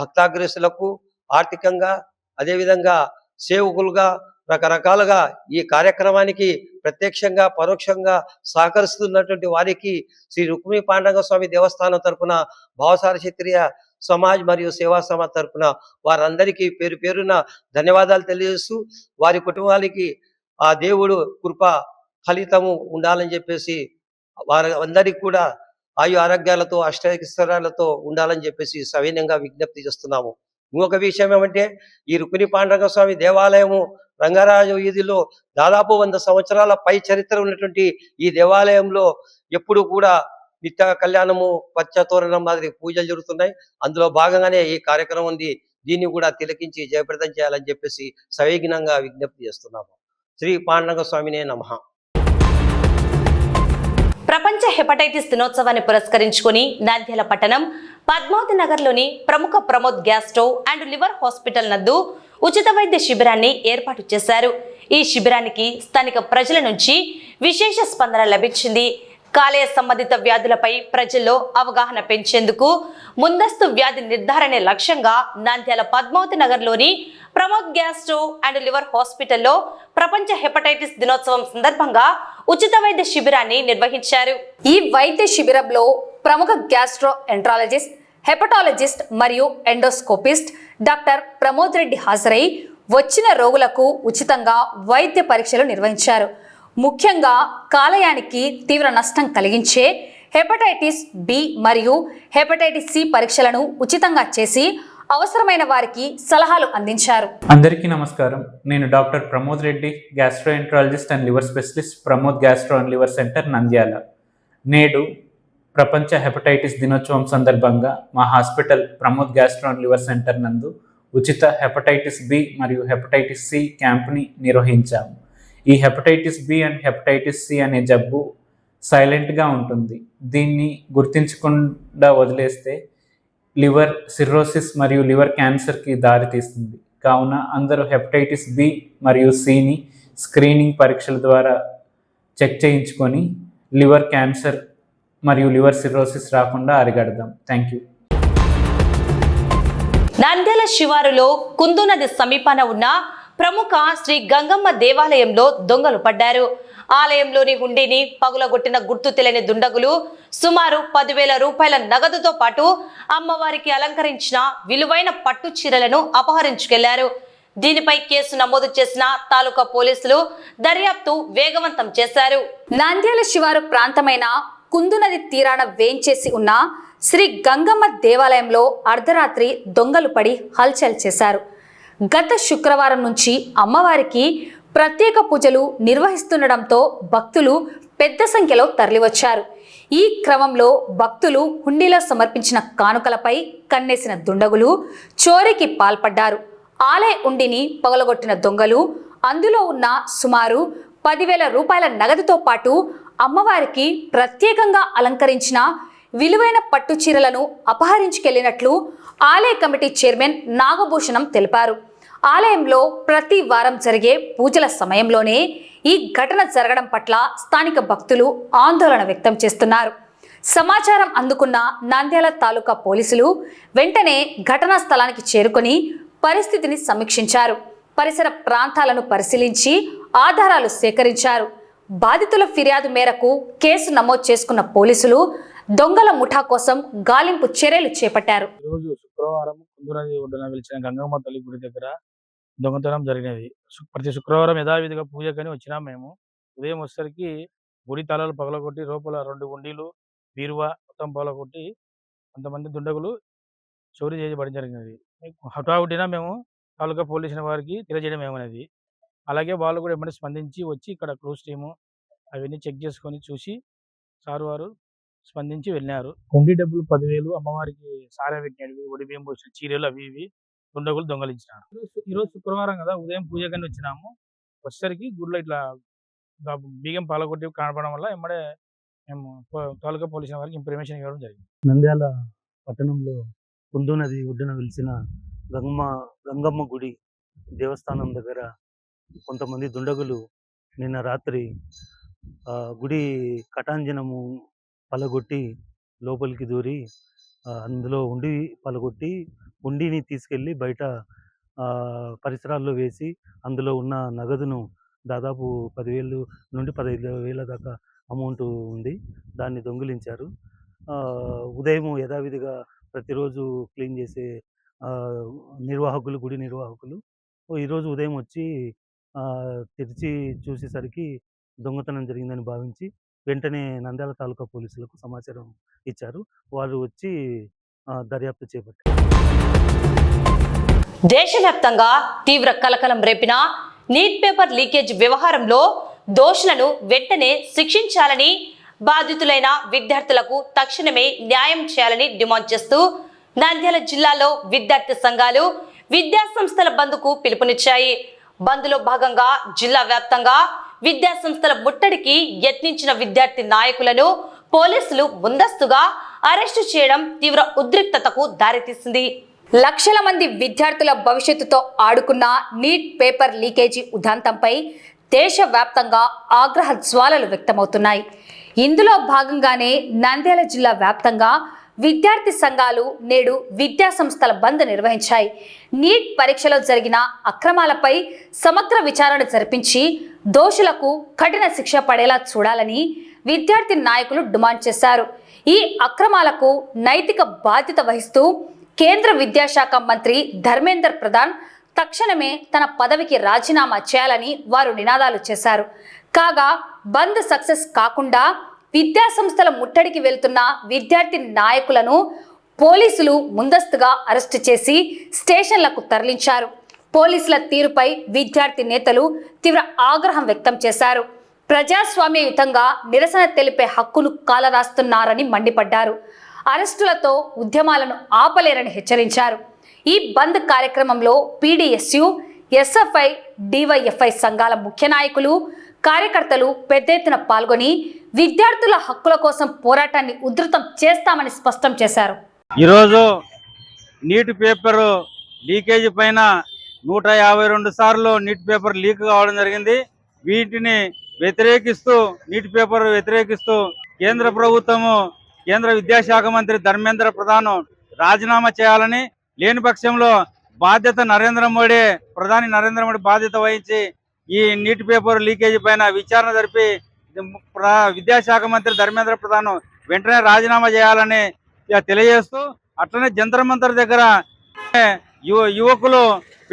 S10: భక్తాగ్రేసులకు ఆర్థికంగా అదేవిధంగా సేవకులుగా రకరకాలుగా ఈ కార్యక్రమానికి ప్రత్యక్షంగా పరోక్షంగా సహకరిస్తున్నటువంటి వారికి శ్రీ రుక్మిణి పాండరంగ స్వామి దేవస్థానం తరఫున భావసార క్షత్రియ సమాజ్ మరియు సేవా సమాజ్ తరఫున వారందరికీ పేరు పేరున ధన్యవాదాలు తెలియజేస్తూ వారి కుటుంబానికి ఆ దేవుడు కృప ఫలితము ఉండాలని చెప్పేసి వారి అందరికీ కూడా ఆయు ఆరోగ్యాలతో అష్టైశ్వర్యాలతో ఉండాలని చెప్పేసి సవినయంగా విజ్ఞప్తి చేస్తున్నాము. ఇంకొక విషయం ఏమంటే ఈ రుక్మిణి పాండరంగ స్వామి దేవాలయము రంగరాజు వీధిలో దాదాపు 100 సంవత్సరాల పై చరిత్ర ఉన్నటువంటి ఈ దేవాలయంలో ఎప్పుడు కూడా నిత్య కళ్యాణము పచ్చతోరణం మాదిరి పూజలు జరుగుతున్నాయి. అందులో భాగంగానే ఈ కార్యక్రమం ఉంది. దీన్ని కూడా తిలకించి జయప్రదం చేయాలని చెప్పేసి సవిఘ్నంగా విజ్ఞప్తి చేస్తున్నాము. శ్రీ పాండరంగ స్వామినే నమః.
S1: ప్రపంచ హెపటైటిస్ దినోత్సవాన్ని పురస్కరించుకుని నంద్యాల పట్టణం పద్మావతి నగర్లోని ప్రముఖ Pramod gastro and liver hospital నందు ఉచిత వైద్య శిబిరాన్ని ఏర్పాటు చేశారు. ఈ శిబిరానికి స్థానిక ప్రజల నుంచి విశేష స్పందన లభించింది. కాలేయ సంబంధిత వ్యాధులపై ప్రజల్లో అవగాహన పెంచేందుకు ముందస్తు వ్యాధి నిర్ధారణ లక్ష్యంగా నంద్యాల పద్మావతి నగర్లోని ప్రమోద్ గ్యాస్ట్రో అండ్ లివర్ హాస్పిటల్లో ప్రపంచ హెపటైటిస్ దినోత్సవం సందర్భంగా ఉచిత వైద్య శిబిరాన్ని నిర్వహించారు.
S2: ఈ వైద్య శిబిరంలో ప్రముఖ గ్యాస్ట్రో ఎంట్రాలజిస్ట్, హెపటాలజిస్ట్ మరియు ఎండోస్కోపిస్ట్ డాక్టర్ ప్రమోద్ రెడ్డి హాజరై వచ్చిన రోగులకు ఉచితంగా వైద్య పరీక్షలు నిర్వహించారు. ముఖ్యంగా కాలేయానికి తీవ్ర నష్టం కలిగించే హెపటైటిస్ బి మరియు హెపటైటిస్ సి పరీక్షలను ఉచితంగా చేసి అవసరమైన వారికి సలహాలు అందించారు.
S11: అందరికీ నమస్కారం. నేను doctor Pramod Reddy, gastroenterologist and liver specialist, Pramod gastro and liver centre, Nandyal. నేడు ప్రపంచ హెపటైటిస్ దినోత్సవం సందర్భంగా మా hospital Pramod gastro and liver centre నందు ఉచిత హెపటైటిస్ బి మరియు హెపటైటిస్ సి క్యాంప్ని నిర్వహించాము. ఈ hepatitis B and hepatitis C అనే జబ్బు సైలెంట్గా ఉంటుంది. దీన్ని గుర్తించకుండా వదిలేస్తే లివర్ సిర్రోసిస్ మరియు లివర్ క్యాన్సర్కి దారితీస్తుంది. కావున అందరూ హెపటైటిస్ బి మరియు సిని స్క్రీనింగ్ పరీక్షల ద్వారా చెక్ చేయించుకొని లివర్ క్యాన్సర్ మరియు లివర్ సిర్రోసిస్ రాకుండా అరిగడదాం. Thank you.
S1: నంద్యాల శివారులో కుందు నది సమీపాన ఉన్న ప్రముఖ శ్రీ గంగమ్మ దేవాలయంలో దొంగలు పడ్డారు. ఆలయంలోని హుండీని పగులగొట్టిన గుర్తు తెలియని దుండగులు సుమారు 10,000 రూపాయల నగదుతో పాటు అమ్మవారికి అలంకరించిన విలువైన పట్టు చీరలను అపహరించుకెళ్లారు. దీనిపై కేసు నమోదు చేసిన తాలూకా పోలీసులు దర్యాప్తు వేగవంతం చేశారు.
S2: నంద్యాల శివారు ప్రాంతమైన కుందు నది తీరాన వేంచేసి ఉన్న శ్రీ గంగమ్మ దేవాలయంలో అర్ధరాత్రి దొంగలు పడి హల్చల్ చేశారు. గత శుక్రవారం నుంచి అమ్మవారికి ప్రత్యేక పూజలు నిర్వహిస్తుండటంతో భక్తులు పెద్ద సంఖ్యలో తరలివచ్చారు. ఈ క్రమంలో భక్తులు హుండీలో సమర్పించిన కానుకలపై కన్నేసిన దుండగులు చోరీకి పాల్పడ్డారు. ఆలయ హుండీని పగలగొట్టిన దొంగలు అందులో ఉన్న సుమారు 10,000 రూపాయల నగదుతో పాటు అమ్మవారికి ప్రత్యేకంగా అలంకరించిన విలువైన పట్టు చీరలను అపహరించుకెళ్లినట్లు ఆలయ కమిటీ చైర్మన్ నాగభూషణం తెలిపారు. ఆలయంలో ప్రతి వారం జరిగే పూజల సమయంలోనే ఈ ఘటన జరగడం పట్ల స్థానిక భక్తులు ఆందోళన వ్యక్తం చేస్తున్నారు. సమాచారం అందుకున్న నంద్యాల తాలూకా పోలీసులు వెంటనే ఘటనా స్థలానికి చేరుకొని పరిస్థితిని సమీక్షించారు. పరిసర ప్రాంతాలను పరిశీలించి ఆధారాలు సేకరించారు. బాధితుల ఫిర్యాదు మేరకు కేసు నమోదు చేసుకున్న పోలీసులు దొంగల ముఠా కోసం గాలింపు చర్యలు చేపట్టారు.
S12: ఈరోజు శుక్రవారం కుందునది ఒడ్డున వెలిచిన గంగమ్మ తల్లి గుడి దగ్గర దొంగతనం జరిగినది. ప్రతి శుక్రవారం యథావిధిగా పూజకని వచ్చినాం మేము. ఉదయం వచ్చేసరికి గుడి తలలు పగలగొట్టి లోపల 2 గుండీలు బీరువా మొత్తం పగలగొట్టి కొంతమంది దుండగులు చోరీ చేయబడి జరిగినది. హఠావుటిన మేము తాలూకా పోలీసుల వారికి తెలియజేయడం ఏమనేది. అలాగే వాళ్ళు కూడా ఏమైనా స్పందించి వచ్చి ఇక్కడ క్లోజ్ టీము అవన్నీ చెక్ చేసుకొని చూసి సార్ వారు స్పందించి వెళ్ళారు. హుండీ డబ్బులు 10,000 అమ్మవారికి సారా పెట్టినవి, ఒడి బియ్యం పోసిన చీరలు అవి ఇవి దుండగులు దొంగలించినారు. ఈరోజు శుక్రవారం కదా, ఉదయం పూజకని వచ్చినాము. వచ్చేసరికి గుడిలో ఇట్లా బియ్యం పాలగొట్టి కనపడడం వల్ల ఎమ్మడే మేము తాలూకా పోలీసుల వారికి ఇన్ఫర్మేషన్ ఇవ్వడం జరిగింది.
S13: నంద్యాల పట్టణంలో కుందు నది ఒడ్డున వెలిసిన గంగమ్మ గుడి దేవస్థానం దగ్గర కొంతమంది దుండగులు నిన్న రాత్రి గుడి కటాంజనము పలగొట్టి లోపలికి దూరి అందులో ఉండి పలగొట్టి ఉండిని తీసుకెళ్ళి బయట పరిసరాల్లో వేసి అందులో ఉన్న నగదును దాదాపు 10,000 నుండి 15,000 దాకా అమౌంట్ ఉంది, దాన్ని దొంగిలించారు. ఉదయం యథావిధిగా ప్రతిరోజు క్లీన్ చేసే నిర్వాహకులు, గుడి నిర్వాహకులు ఈరోజు ఉదయం వచ్చి తెరిచి చూసేసరికి దొంగతనం జరిగిందని భావించి వెంటనే నంద్యాల తాలూకా పోలీసులకు సమాచారం ఇచ్చారు. వారు వచ్చి దర్యాప్తు చేపట్టారు.
S1: దేశవ్యాప్తంగా తీవ్ర కలకలం రేపిన నీట్ పేపర్ లీకేజ్ వ్యవహారంలో దోషులను వెంటనే శిక్షించాలని, బాధితులైన విద్యార్థులకు తక్షణమే న్యాయం చేయాలని డిమాండ్ చేస్తూ నంద్యాల జిల్లాలో విద్యార్థి సంఘాలు విద్యా సంస్థల బంద్కు పిలుపునిచ్చాయి. బంద్లో భాగంగా జిల్లా వ్యాప్తంగా విద్యా సంస్థల ముట్టడికి యత్నించిన విద్యార్థి నాయకులను పోలీసులు ముందస్తుగా అరెస్టు చేయడం తీవ్ర ఉద్రిక్తతకు దారితీసింది.
S2: లక్షల మంది విద్యార్థుల భవిష్యత్తుతో ఆడుకున్న నీట్ పేపర్ లీకేజీ ఉదంతంపై దేశవ్యాప్తంగా ఆగ్రహ జ్వాలలు వ్యక్తమవుతున్నాయి. ఇందులో భాగంగానే నంద్యాల జిల్లా వ్యాప్తంగా విద్యార్థి సంఘాలు నేడు విద్యా సంస్థల బంద్ నిర్వహించాయి. నీట్ పరీక్షలో జరిగిన అక్రమాలపై సమగ్ర విచారణ జరిపించి దోషులకు కఠిన శిక్ష పడేలా చూడాలని విద్యార్థి నాయకులు డిమాండ్ చేశారు. ఈ అక్రమాలకు నైతిక బాధ్యత వహిస్తూ కేంద్ర విద్యాశాఖ మంత్రి ధర్మేంద్ర ప్రధాన్ తక్షణమే తన పదవికి రాజీనామా చేయాలని వారు నినాదాలు చేశారు. కాగా బంద్ సక్సెస్ కాకుండా విద్యా సంస్థల ముట్టడికి వెళ్తున్న విద్యార్థి నాయకులను పోలీసులు ముందస్తుగా అరెస్టు చేసి స్టేషన్లకు తరలించారు. పోలీసుల తీరుపై విద్యార్థి నేతలు తీవ్ర ఆగ్రహం వ్యక్తం చేశారు. ప్రజాస్వామ్యయుతంగా నిరసన తెలిపే హక్కును కాలరాస్తున్నారని మండిపడ్డారు. అరెస్టులతో ఉద్యమాలను ఆపలేరని హెచ్చరించారు. ఈ బంద్ కార్యక్రమంలో పీడీఎస్యు, ఎస్ఎఫ్ఐ, డివైఎఫ్ఐ సంఘాల ముఖ్య నాయకులు, కార్యకర్తలు పెద్ద ఎత్తున పాల్గొని విద్యార్థుల హక్కుల కోసం పోరాటాన్ని ఉధృతం చేస్తామని స్పష్టం చేశారు.
S14: ఈరోజు నీట్ పేపర్ లీకేజీ పైన 152 సార్లు నీట్ పేపర్ లీక్ కావడం జరిగింది. వీటిని వ్యతిరేకిస్తూ నీట్ పేపర్ వ్యతిరేకిస్తూ కేంద్ర ప్రభుత్వము, కేంద్ర విద్యాశాఖ మంత్రి ధర్మేంద్ర ప్రధాన్ రాజీనామా చేయాలని, లేని పక్షంలో బాధ్యత ప్రధాని నరేంద్ర మోడీ బాధ్యత వహించి ఈ నీట్ పేపర్ లీకేజీ పైన విచారణ జరిపి విద్యాశాఖ మంత్రి ధర్మేంద్ర ప్రధాన్ వెంటనే రాజీనామా చేయాలని తెలియజేస్తూ, అట్లనే జంతర్ మంతర్ దగ్గర యువకులు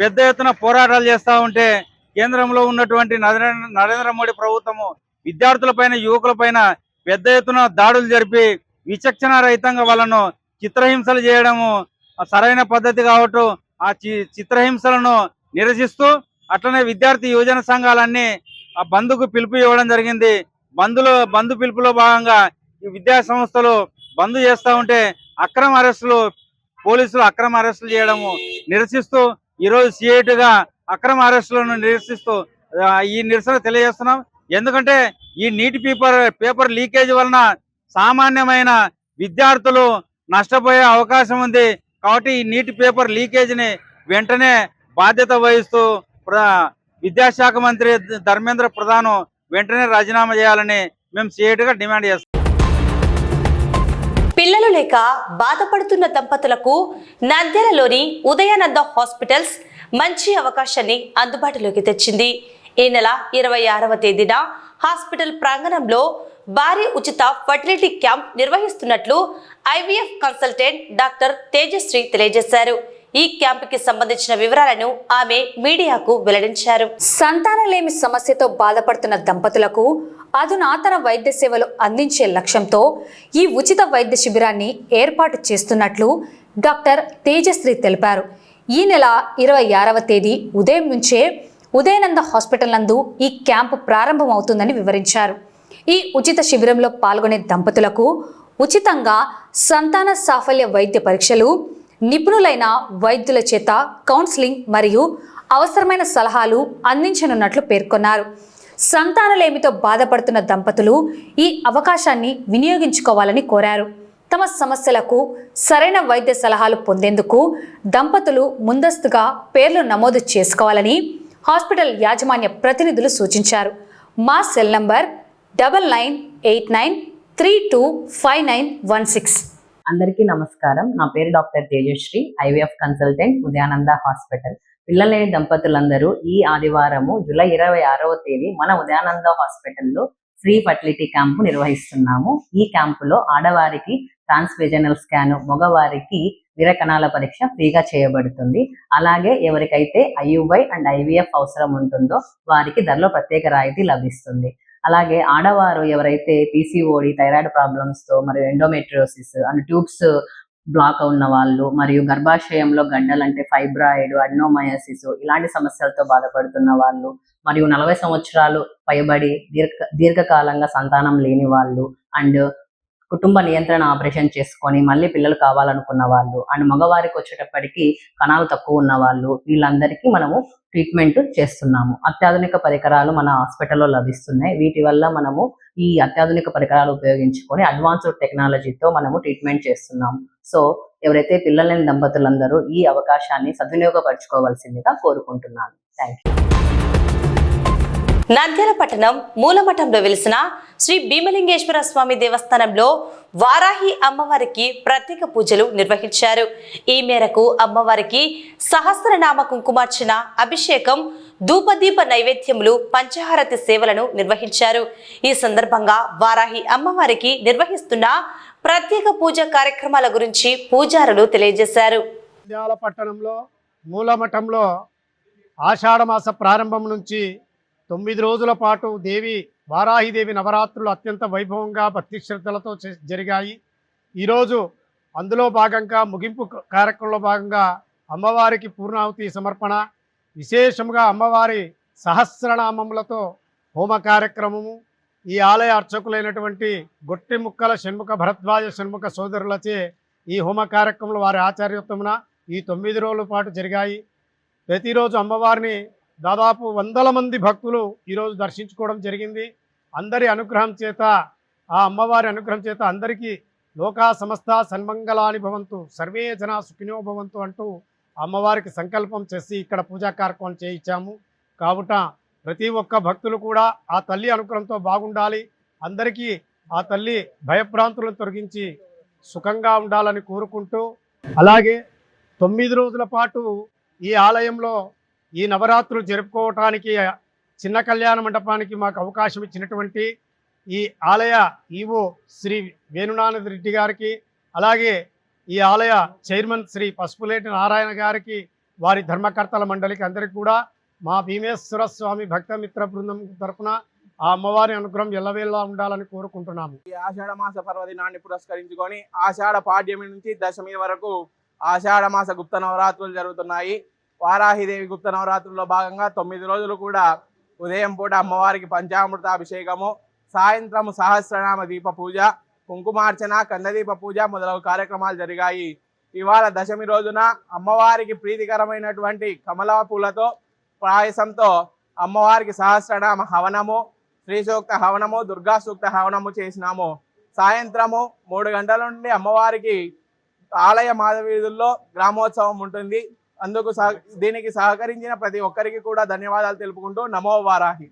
S14: పెద్ద ఎత్తున పోరాటాలు చేస్తూ ఉంటే కేంద్రంలో ఉన్నటువంటి నరేంద్ర మోడీ ప్రభుత్వము విద్యార్థులపైన, యువకులపైన పెద్ద ఎత్తున దాడులు జరిపి విచక్షణ రహితంగా వాళ్ళను చిత్రహింసలు చేయడము సరైన పద్ధతి కావట్టు. ఆ చిత్రహింసలను నిరసిస్తూ అట్లనే విద్యార్థి యువజన సంఘాలన్నీ ఆ బంద్కు పిలుపు ఇవ్వడం జరిగింది. బంద్ పిలుపులో భాగంగా ఈ విద్యా సంస్థలు బంద్ చేస్తూ ఉంటే పోలీసులు అక్రమ అరెస్టులు చేయడము నిరసిస్తూ ఈరోజు సిఐటిగా అక్రమ అరెస్టులను నిరసిస్తూ ఈ నిరసన తెలియజేస్తున్నాం. ఎందుకంటే ఈ నీట్ పేపర్ లీకేజ్ వలన సామాన్యమైన విద్యార్థులు నష్టపోయే అవకాశం ఉంది. కాబట్టి ఈ నీట్ పేపర్ లీకేజీని వెంటనే బాధ్యత వహిస్తూ విద్యాశాఖ మంత్రి ధర్మేంద్ర ప్రధాన్ వెంటనే రాజీనామా చేయాలని మేము సిఐటిగా డిమాండ్ చేస్తాం.
S1: పిల్లలు లేక బాధపడుతున్న దంపతులకు నంద్యాలలోని ఉదయానంద హాస్పిటల్స్ మంచి అవకాశాన్ని అందుబాటులోకి తెచ్చింది. ఈ నెల 26వ తేదీన హాస్పిటల్ ప్రాంగణంలో భారీ ఉచిత ఫర్టిలిటీ క్యాంప్ నిర్వహిస్తున్నట్లు ఐవీఎఫ్ కన్సల్టెంట్ డాక్టర్ తేజశ్రీ తెలియజేశారు. ఈ క్యాంపుకి సంబంధించిన వివరాలను ఆమె మీడియాకు వెల్లడించారు.
S2: సంతానలేమి సమస్యతో బాధపడుతున్న దంపతులకు అధునాతన వైద్య సేవలు అందించే లక్ష్యంతో ఈ ఉచిత వైద్య శిబిరాన్ని ఏర్పాటు చేస్తున్నట్లు డాక్టర్ తేజశ్రీ తెలిపారు. ఈ నెల 26వ తేదీ ఉదయం నుంచే ఉదయానంద హాస్పిటల్ నందు ఈ క్యాంపు ప్రారంభమవుతుందని వివరించారు. ఈ ఉచిత శిబిరంలో పాల్గొనే దంపతులకు ఉచితంగా సంతాన సాఫల్య వైద్య పరీక్షలు, నిపుణులైన వైద్యుల చేత కౌన్సిలింగ్ మరియు అవసరమైన సలహాలు అందించనున్నట్లు పేర్కొన్నారు. సంతానలేమితో బాధపడుతున్న దంపతులు ఈ అవకాశాన్ని వినియోగించుకోవాలని కోరారు. తమ సమస్యలకు సరైన వైద్య సలహాలు పొందేందుకు దంపతులు ముందస్తుగా పేర్లు నమోదు చేసుకోవాలని హాస్పిటల్ యాజమాన్య ప్రతినిధులు సూచించారు. మా సెల్ నంబర్ 9989325916.
S15: అందరికీ నమస్కారం. నా పేరు doctor Tejasri, IVF consultant, Udayananda hospital. పిల్లలు లేని దంపతులందరూ ఈ ఆదివారము జూలై 26వ తేదీ మన ఉదయానంద హాస్పిటల్లో ఫ్రీ ఫర్టిలిటీ క్యాంపు నిర్వహిస్తున్నాము. ఈ క్యాంపులో ఆడవారికి ట్రాన్స్వేజనల్ స్కాన్, మగవారికి విరకణాల పరీక్ష ఫ్రీగా చేయబడుతుంది. అలాగే ఎవరికైతే ఐయుఐ అండ్ ఐవీఎఫ్ అవసరం ఉంటుందో వారికి ధరలో ప్రత్యేక రాయితీ లభిస్తుంది. అలాగే ఆడవారు ఎవరైతే పీసీఓడి, థైరాయిడ్ ప్రాబ్లమ్స్తో మరియు ఎండోమెట్రియోసిస్ అండ్ ట్యూబ్స్ బ్లాక్ ఉన్న వాళ్ళు, మరియు గర్భాశయంలో గడ్డలు అంటే ఫైబ్రాయిడ్, అడ్నోమయోసిస్ ఇలాంటి సమస్యలతో బాధపడుతున్న వాళ్ళు, మరియు 40 సంవత్సరాలు పైబడి దీర్ఘకాలంగా సంతానం లేని వాళ్ళు, అండ్ కుటుంబ నియంత్రణ ఆపరేషన్ చేసుకొని మళ్ళీ పిల్లలు కావాలనుకున్న వాళ్ళు, అండ్ మగవారికి వచ్చేటప్పటికి కణాలు తక్కువ ఉన్న వాళ్ళు, వీళ్ళందరికీ మనము ట్రీట్మెంట్ చేస్తున్నాము. అత్యాధునిక పరికరాలు మన హాస్పిటల్లో లభిస్తున్నాయి. వీటి వల్ల మనము ఈ అత్యాధునిక పరికరాలు ఉపయోగించుకొని అడ్వాన్స్డ్ టెక్నాలజీతో మనము ట్రీట్మెంట్ చేస్తున్నాము. సో ఎవరైతే పిల్లలు లేని దంపతులందరూ ఈ అవకాశాన్ని సద్వినియోగపరచుకోవాల్సిందిగా కోరుకుంటున్నాను. Thank you.
S1: నంద్యాల పట్టణం మూలమఠంలో వెలిసిన శ్రీ భీమలింగేశ్వర స్వామి దేవస్థానంలో వారాహి అమ్మవారికి ప్రత్యేక పూజలు నిర్వహించారు. ఈ మేరకు అమ్మవారికి సహస్రనామ కుంకుమార్చన, అభిషేకం, ధూపదీప నైవేద్యములు, పంచహారతి సేవలను నిర్వహించారు. ఈ సందర్భంగా వారాహి అమ్మవారికి నిర్వహిస్తున్న ప్రత్యేక పూజ కార్యక్రమాల గురించి పూజారులు తెలియజేశారు.
S16: నంద్యాల పట్టణంలో మూలమఠంలో ఆషాఢమాస ప్రారంభం నుంచి 9 రోజుల పాటు వారాహిదేవి నవరాత్రులు అత్యంత వైభవంగా భక్తి శ్రద్ధలతో జరిగాయి. ఈరోజు అందులో భాగంగా ముగింపు కార్యక్రమంలో భాగంగా అమ్మవారికి పూర్ణాహుతి సమర్పణ, విశేషంగా అమ్మవారి సహస్రనామములతో హోమ కార్యక్రమము, ఈ ఆలయ అర్చకులైనటువంటి గొట్టి ముక్కల షణ్ముఖ భరద్వాజ షణ్ముఖ సోదరులచే ఈ హోమ కార్యక్రమాలు వారి ఆచార్యత్వమున ఈ 9 రోజుల పాటు జరిగాయి. ప్రతిరోజు అమ్మవారిని దాదాపు 100 మంది భక్తులు ఈరోజు దర్శించుకోవడం జరిగింది. అందరి అనుగ్రహం చేత, ఆ అమ్మవారి అనుగ్రహం చేత అందరికీ లోకా సమస్త సన్మంగళాని భవంతు, సర్వే జనా సుఖినో భవంతు అంటూ అమ్మవారికి సంకల్పం చేసి ఇక్కడ పూజా కార్యక్రమం చేయించాము. కావుట ప్రతి ఒక్క భక్తులు కూడా ఆ తల్లి అనుగ్రహంతో బాగుండాలి, అందరికీ ఆ తల్లి భయభ్రాంతులను తొలగించి సుఖంగా ఉండాలని కోరుకుంటూ, అలాగే 9 రోజుల పాటు ఈ ఆలయంలో ఈ నవరాత్రులు జరుపుకోవటానికి చిన్న కళ్యాణ మండపానికి మాకు అవకాశం ఇచ్చినటువంటి ఈ ఆలయ ఈవో శ్రీ వేణునాథ రెడ్డి గారికి, అలాగే ఈ ఆలయ చైర్మన్ శ్రీ పసుపులేటి నారాయణ గారికి, వారి ధర్మకర్తల మండలికి అందరికీ కూడా మా భీమేశ్వర స్వామి భక్తమిత్ర బృందం తరఫున ఆ అమ్మవారి అనుగ్రహం ఎల్లవేళలా ఉండాలని కోరుకుంటున్నాము.
S17: ఈ ఆషాఢ మాస పర్వదినాన్ని పురస్కరించుకొని ఆషాఢ పాడ్యమి నుంచి దశమి వరకు ఆషాఢ మాస గుప్త నవరాత్రులు జరుగుతున్నాయి. వారాహిదేవి గుప్త నవరాత్రుల్లో భాగంగా 9 రోజులు కూడా ఉదయం పూట అమ్మవారికి పంచామృత అభిషేకము, సాయంత్రం సహస్రనామ దీప పూజ, కుంకుమార్చన, కందదీప పూజ మొదలగు కార్యక్రమాలు జరిగాయి. ఇవాళ దశమి రోజున అమ్మవారికి ప్రీతికరమైనటువంటి కమల పూలతో పాయసంతో అమ్మవారికి సహస్రనామ హవనము, శ్రీ సూక్త హవనము, దుర్గా సూక్త హవనము చేసినాము. సాయంత్రము 3 గంటల నుండి అమ్మవారికి ఆలయ మాధవీధుల్లో గ్రామోత్సవం ఉంటుంది. అందుకు దీనికి సహకరించిన ప్రతి ఒక్కరికి కూడా ధన్యవాదాలు తెలుపుకుంటూ నమో వారాహి.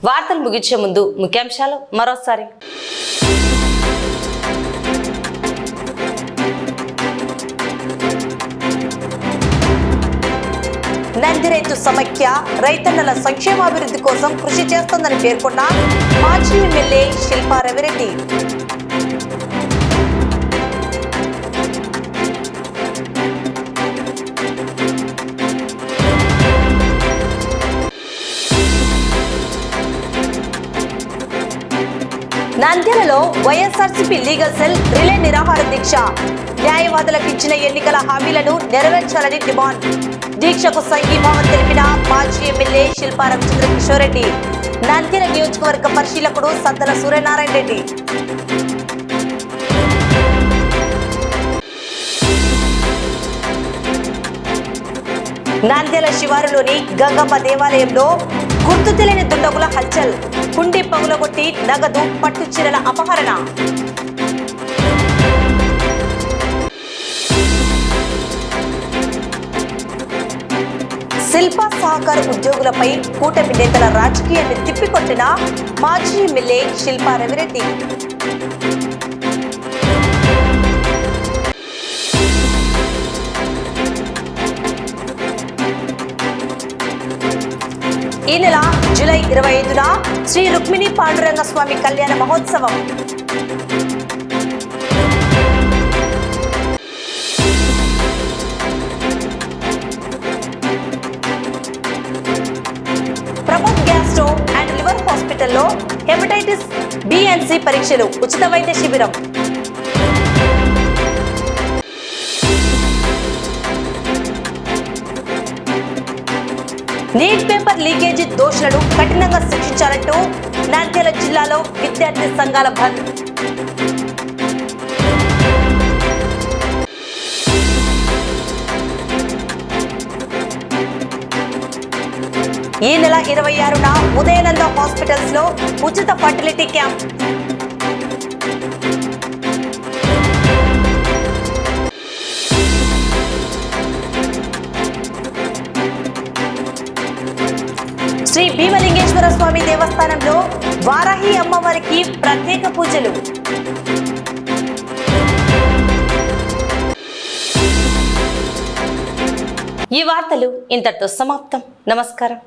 S1: వార్తలు ముగించే ముందు ముఖ్యాంశాలు మరోసారి. నంది రైతు సమైక్య రైతన్నల సంక్షేమాభివృద్ధి కోసం కృషి చేస్తోందని పేర్కొన్న మాజీ ఎమ్మెల్యే శిల్పా రవిరెడ్డి. నంద్యాలలో వైఎస్ఆర్సీపీ లీగల్ సెల్ రిలే నిరాహార దీక్ష. న్యాయవాదులకు ఇచ్చిన ఎన్నికల హామీలను నెరవేర్చాలని డిమాండ్. దీక్షకు సంఘీభావం తెలిపిన మాజీ ఎమ్మెల్యే శిల్పా రవిచంద్ర కిషోర్ రెడ్డి, నంద్యాల నియోజకవర్గ పరిశీలకుడు సద్దల సూర్యనారాయణ రెడ్డి. నంద్యాల శివారులోని గంగమ్మ దేవాలయంలో గుర్తు తెలియని దుండగుల హల్చల్. కుండి పగులగొట్టి నగదు పట్టు చీరల అపహరణ. శిల్పా సహకార ఉద్యోగులపై కూటమి నేతల రాజకీయాన్ని తిప్పికొట్టిన మాజీ ఎమ్మెల్యే శిల్పా రవిరెడ్డి. ఈ నెల జూలై 25న శ్రీ రుక్మిణి పాండురంగ స్వామి కళ్యాణ మహోత్సవం. ప్రమోద్ గ్యాస్ట్రో అండ్ లివర్ హాస్పిటల్లో హెపటైటిస్ B&C పరీక్షలు, ఉచిత వైద్య శిబిరం. నీట్ పేపర్ లీకేజీ దోషులను కఠినంగా శిక్షించాలంటూ నంద్యాల జిల్లాలో విద్యార్థి సంఘాల బంద్. ఈ నెల 26న ఉదయానంద హాస్పిటల్స్ లో ఉచిత ఫర్టిలిటీ క్యాంప్. శ్రీ భీమలింగేశ్వర స్వామి దేవస్థానంలో వారాహి అమ్మవారికి ప్రత్యేక పూజలు. ఈ వార్తలు ఇంతటితో సమాప్తం. నమస్కారం.